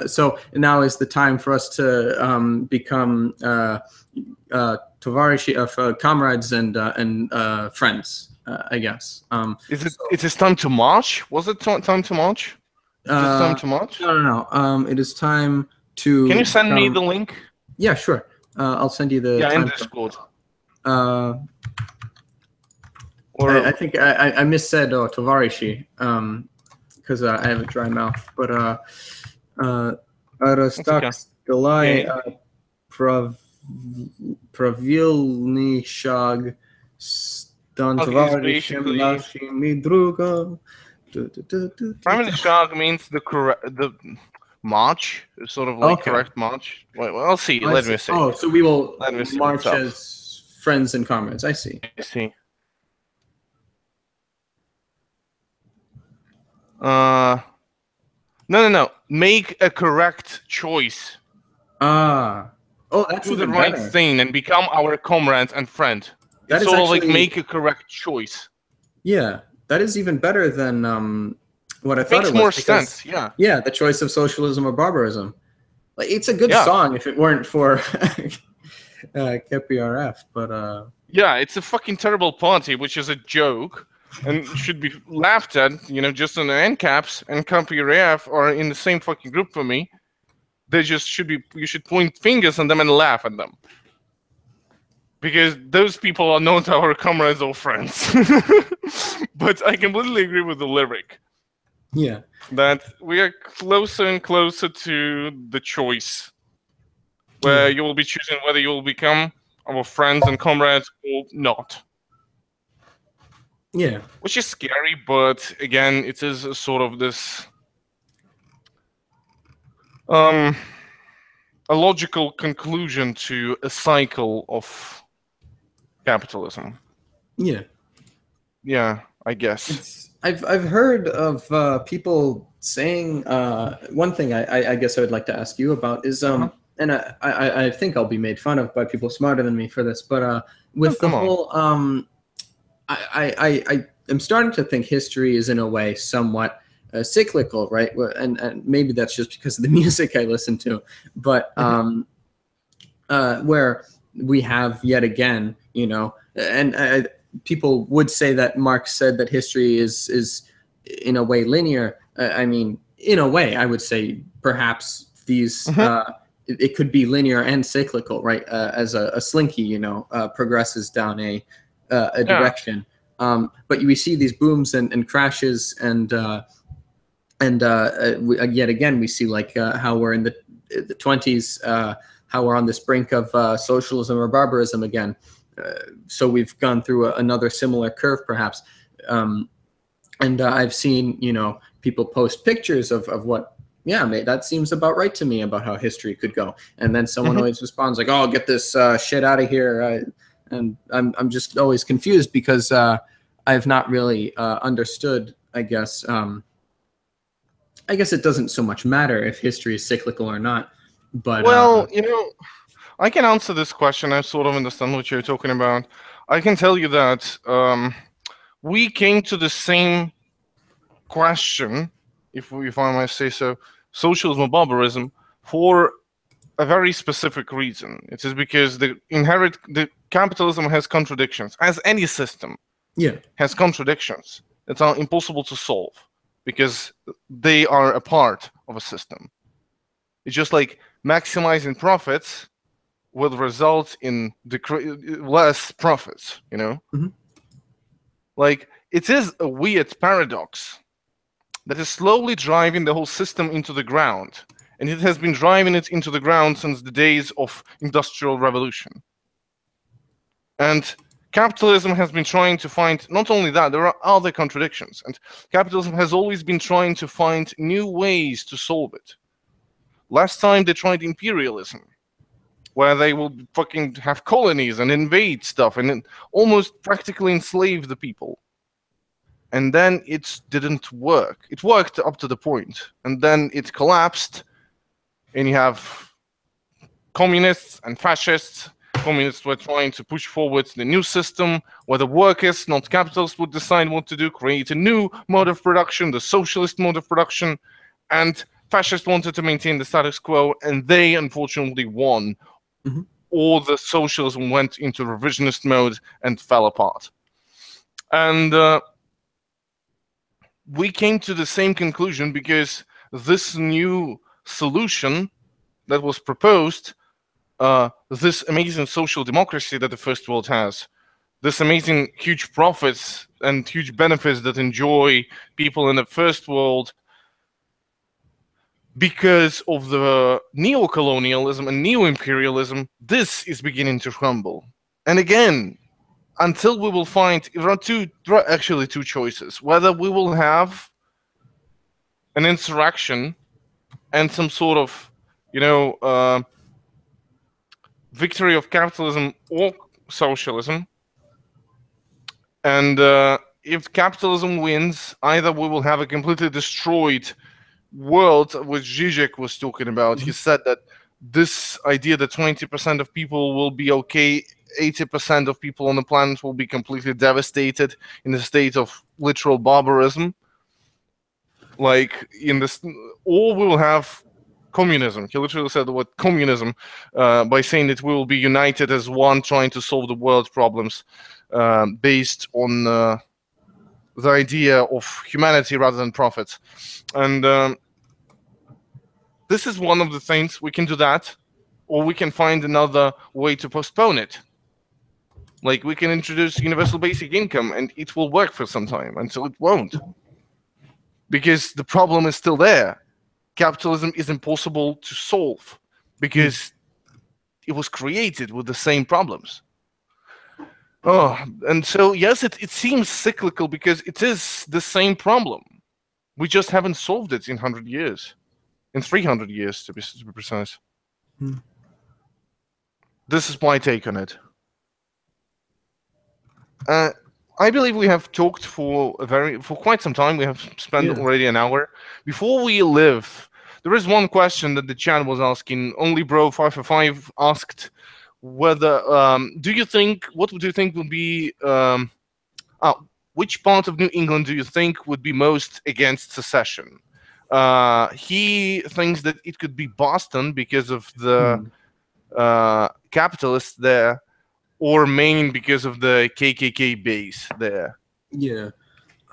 So now is the time for us to become товарищи of comrades and friends, I guess. It is time to march? Was it time to march? Is it time to march? No. It is time to. Can you send me the link? Yeah, sure. I'll send you the. Yeah, in Discord. Or I think I missaid tovarishi because I have a dry mouth. But Arostak pravilny shag stan tovarishim našimi drugom. Pravilny shag means the march, sort of like correct march. Wait, well, I'll see. Let me see. Oh, so we will march as friends and comrades. I see. I see. No. Make a correct choice. Oh, that's do the right thing and become our comrade and friend. It's sort of like make a correct choice. Yeah, that is even better than what I thought it was. Makes more sense. Yeah. Yeah, the choice of socialism or barbarism. Like, it's a good song if it weren't for KPRF, but yeah, it's a fucking terrible party, which is a joke and should be laughed at. You know, just on the end caps and KPRF are in the same fucking group for me. They just should be. You should point fingers at them and laugh at them, because those people are not our comrades or friends. But I completely agree with the lyric. Yeah, that we are closer and closer to the choice, where you will be choosing whether you will become our friends and comrades or not. Yeah, which is scary, but again, it is a sort of this. A logical conclusion to a cycle of capitalism. Yeah. Yeah, I guess. I've heard of people saying one thing I guess I would like to ask you about is and I think I'll be made fun of by people smarter than me for this, but with the whole I am starting to think history is in a way somewhat cyclical, right? And maybe that's just because of the music I listen to, but where we have yet again, you know, and people would say that Marx said that history is in a way linear. I mean, in a way, I would say perhaps these it could be linear and cyclical, right? As a slinky, you know, progresses down a direction. But we see these booms and crashes and yet again, we see like how we're in the 20s, how we're on this brink of socialism or barbarism again. So we've gone through another similar curve, perhaps. And I've seen, you know, people post pictures of what, yeah, mate, that seems about right to me about how history could go. And then someone always responds like, "Oh, get this shit out of here." And I'm just always confused because I've not really understood, I guess it doesn't so much matter if history is cyclical or not. But well, you know, I can answer this question. I sort of understand what you're talking about. I can tell you that we came to the same question, if I might say so, socialism or barbarism, for a very specific reason. It is because the capitalism has contradictions, as any system has contradictions that are impossible to solve because they are a part of a system. It's just like maximizing profits will result in less profits, you know? Like, it is a weird paradox that is slowly driving the whole system into the ground. And it has been driving it into the ground since the days of Industrial Revolution. And capitalism has been trying to find, not only that, there are other contradictions. And capitalism has always been trying to find new ways to solve it. Last time they tried imperialism, where they will fucking have colonies and invade stuff and then almost practically enslave the people. And then it didn't work. It worked up to the point, and then it collapsed, and you have communists and fascists. Communists were trying to push forward the new system where the workers, not capitalists, would decide what to do, create a new mode of production, the socialist mode of production, and fascists wanted to maintain the status quo, and they unfortunately won. All the socialism went into revisionist mode and fell apart. And we came to the same conclusion because this new solution that was proposed, this amazing social democracy that the First World has, this amazing huge profits and huge benefits that enjoy people in the first world because of the neo-colonialism and neo-imperialism, this is beginning to crumble. And again, until we will find, there are actually two choices: whether we will have an insurrection and some sort of, victory of capitalism or socialism. And if capitalism wins, either we will have a completely destroyed world, which Zizek was talking about. He said that this idea that 20% of people will be okay, 80% of people on the planet will be completely devastated in a state of literal barbarism. Like in this, or we will have communism. He literally said the word communism by saying that we will be united as one, trying to solve the world's problems based on the idea of humanity rather than profits. And this is one of the things. We can do that, or we can find another way to postpone it. Like, we can introduce universal basic income, and it will work for some time until it won't. Because the problem is still there. Capitalism is impossible to solve because it was created with the same problems. Oh, and so, yes, it seems cyclical because it is the same problem. We just haven't solved it in 100 years. In 300 years, to be precise. This is my take on it. I believe we have talked for quite some time. We have spent already an hour. Before we leave, there is one question that the chat was asking. Only Bro 555 asked whether what do you think would be which part of New England do you think would be most against secession? He thinks that it could be Boston because of the capitalists there, or Maine because of the KKK base there. Yeah.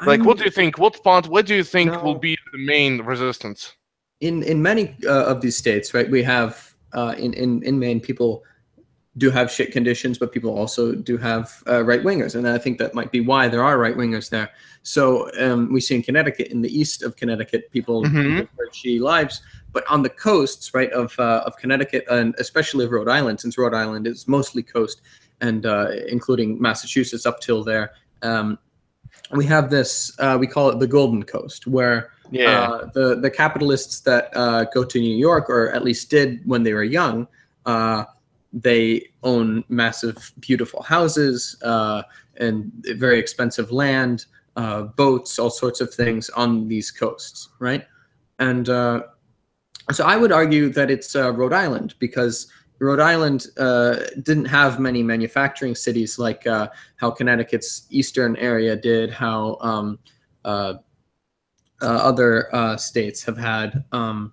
Like, what do you think? Where do you think will be the main resistance? In many of these states, right, we have, in Maine, people do have shit conditions, but people also do have right-wingers. And I think that might be why there are right-wingers there. So we see in Connecticut, in the east of Connecticut, people live very shitty lives. But on the coasts, right, of Connecticut, and especially of Rhode Island, since Rhode Island is mostly coast, and including Massachusetts up till there, we have this, we call it the Golden Coast, where the capitalists that go to New York, or at least did when they were young, they own massive, beautiful houses and very expensive land, boats, all sorts of things on these coasts, right? And so I would argue that it's Rhode Island, because Rhode Island didn't have many manufacturing cities like how Connecticut's eastern area did, how other states have had, I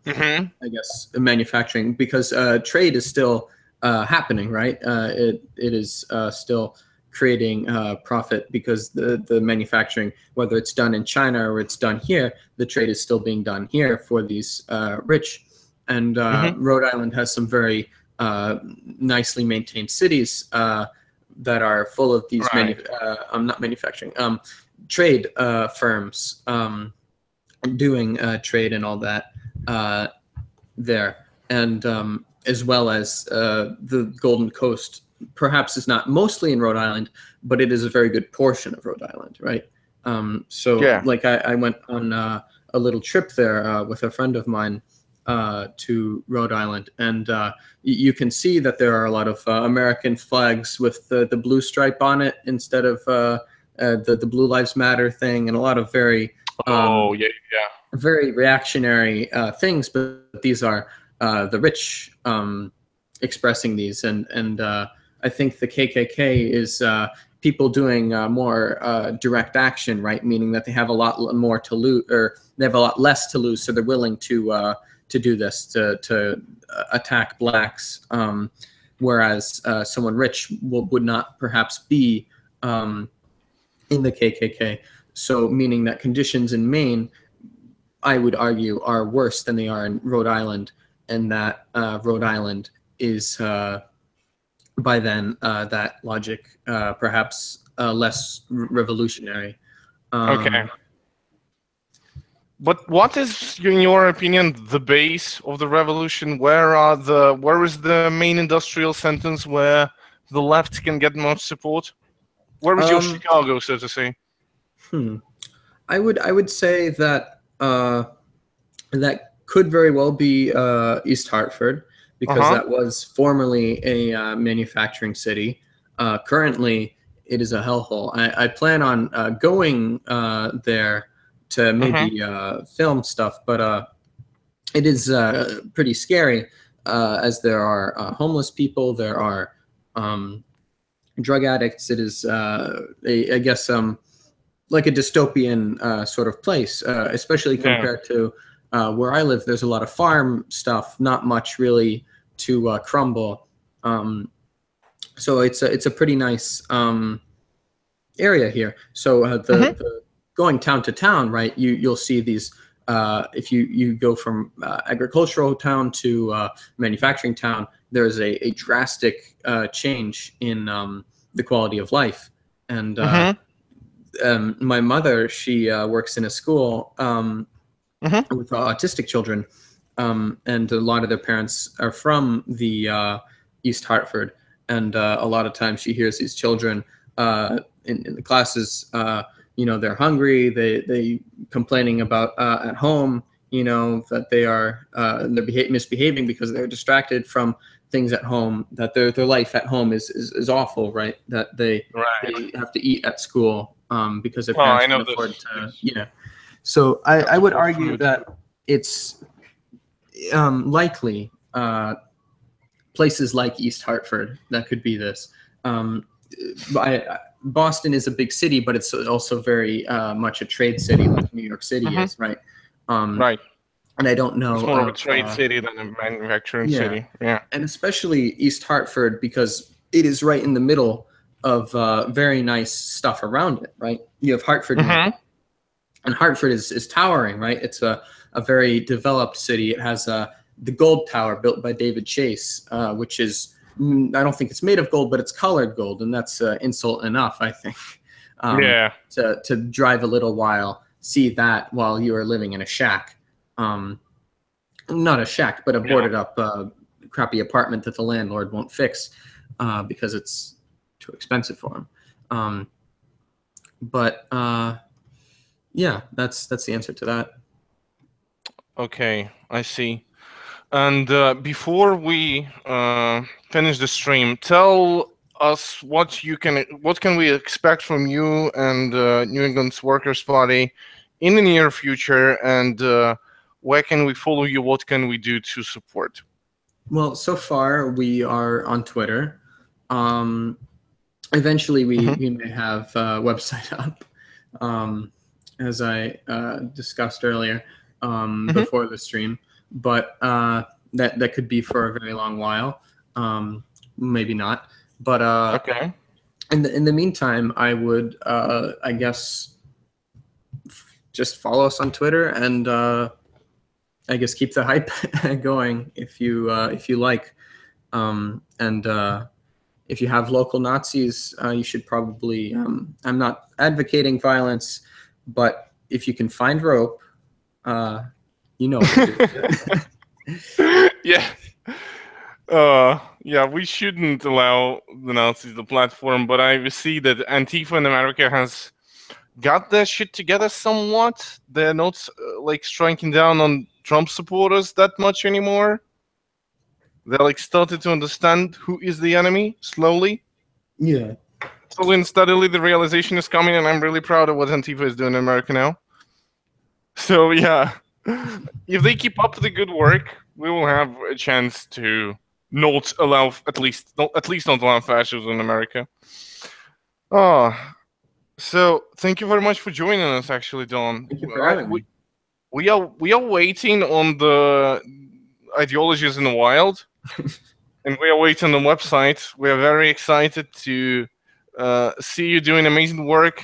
guess, manufacturing, because trade is still happening, right? It is still creating profit, because the manufacturing, whether it's done in China or it's done here, the trade is still being done here for these rich. And Rhode Island has some very nicely maintained cities that are full of these not manufacturing, trade firms doing trade and all that there. And as well as the Golden Coast perhaps is not mostly in Rhode Island, but it is a very good portion of Rhode Island, right? Like I went on a little trip there with a friend of mine to Rhode Island, and you can see that there are a lot of American flags with the blue stripe on it instead of the Blue Lives Matter thing, and a lot of very very reactionary things. But these are the rich expressing these, and I think the KKK is people doing more direct action, right? Meaning that they have a lot more to lose, or they have a lot less to lose, so they're willing to do this, to attack blacks, whereas someone rich would not perhaps be in the KKK. So meaning that conditions in Maine, I would argue, are worse than they are in Rhode Island, and that Rhode Island is, by then, that logic, perhaps less revolutionary. Okay. But what is, in your opinion, the base of the revolution? Where is the main industrial sentence where the left can get most support? Where is your Chicago, so to say? I would say that that could very well be East Hartford, because that was formerly a manufacturing city. Currently, it is a hellhole. I plan on going there to maybe film stuff, but it is pretty scary, as there are homeless people, there are drug addicts. It is, I guess, like a dystopian sort of place, especially compared to where I live. There's a lot of farm stuff, not much really to crumble. So it's a pretty nice area here. So the going town to town, right? You'll see these. If you go from agricultural town to manufacturing town, there's a drastic change in the quality of life. And my mother, she works in a school with autistic children, and a lot of their parents are from the East Hartford. And a lot of times she hears these children in the classes, they're hungry, they complaining about at home, that they are they're misbehaving because they're distracted from things at home, that their life at home is awful, right? That they have to eat at school because their parents can afford to, So I would argue that it's likely places like East Hartford that could be this. Boston is a big city, but it's also very much a trade city, like New York City is, right? Right. And I don't know. It's more of a trade city than a manufacturing city. Yeah. And especially East Hartford, because it is right in the middle of very nice stuff around it, right? You have Hartford, and Hartford is towering, right? It's a very developed city. It has the Gold Tower built by David Chase, which is, I don't think it's made of gold, but it's colored gold, and that's insult enough, I think. To drive a little while, see that while you are living in a shack. Not a shack, but a boarded up crappy apartment that the landlord won't fix because it's too expensive for him. Yeah, that's the answer to that. Okay, I see. And before we finish the stream, tell us what can we expect from you and New England's Workers' Party in the near future, and where can we follow you? What can we do to support? Well, so far we are on Twitter. Eventually we may have a website up, as I discussed earlier before the stream. But that could be for a very long while, maybe not. But okay. In the meantime, I would I guess just follow us on Twitter, and I guess keep the hype going if you like, and if you have local Nazis, you should probably. I'm not advocating violence, but if you can find rope, what to do. Yeah, we shouldn't allow the Nazis the platform, but I see that Antifa in America has got their shit together somewhat. They're not striking down on Trump supporters that much anymore. They're started to understand who is the enemy slowly. Yeah. Slowly and steadily, the realization is coming, and I'm really proud of what Antifa is doing in America now. So yeah. If they keep up the good work, we will have a chance to not allow, at least not allow fascism in America. So thank you very much for joining us, actually, Don. Thank you for having me. We are waiting on the Ideologies in the Wild, and we are waiting on the website. We are very excited to see you doing amazing work.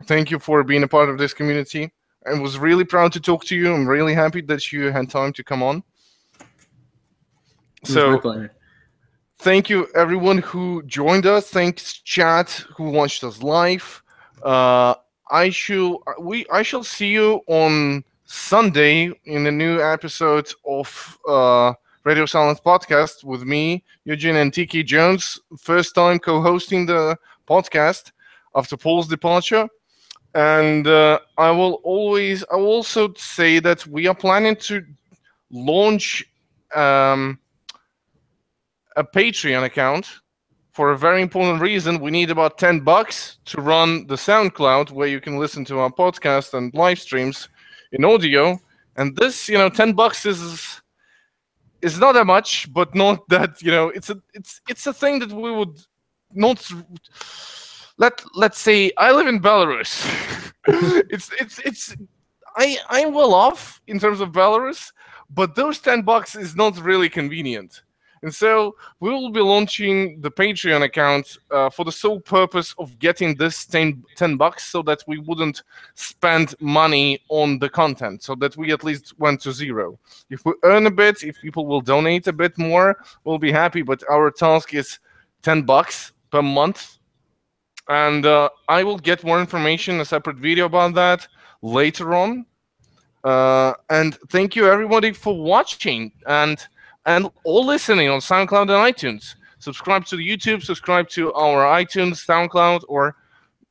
Thank you for being a part of this community. I was really proud to talk to you. I'm really happy that you had time to come on. It was my pleasure. Thank you, everyone who joined us. Thanks, chat, who watched us live. I shall see you on Sunday in a new episode of Radio Silence Podcast with me, Eugene and Tiki Jones. First time co-hosting the podcast after Paul's departure. And I will also say that we are planning to launch a Patreon account for a very important reason. We need about $10 to run the SoundCloud, where you can listen to our podcast and live streams in audio. And this, $10 is not that much, but not that, it's a thing that we would not. Let's say I live in Belarus. I'm well off in terms of Belarus, but those $10 is not really convenient. And so we will be launching the Patreon account for the sole purpose of getting this $10 so that we wouldn't spend money on the content, so that we at least went to zero. If we earn a bit, if people will donate a bit more, we'll be happy. But our task is $10 per month. And I will get more information, a separate video about that later on. And thank you, everybody, for watching and all listening on SoundCloud and iTunes. Subscribe to the YouTube, subscribe to our iTunes, SoundCloud, or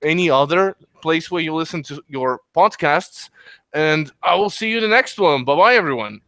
any other place where you listen to your podcasts. And I will see you in the next one. Bye-bye, everyone.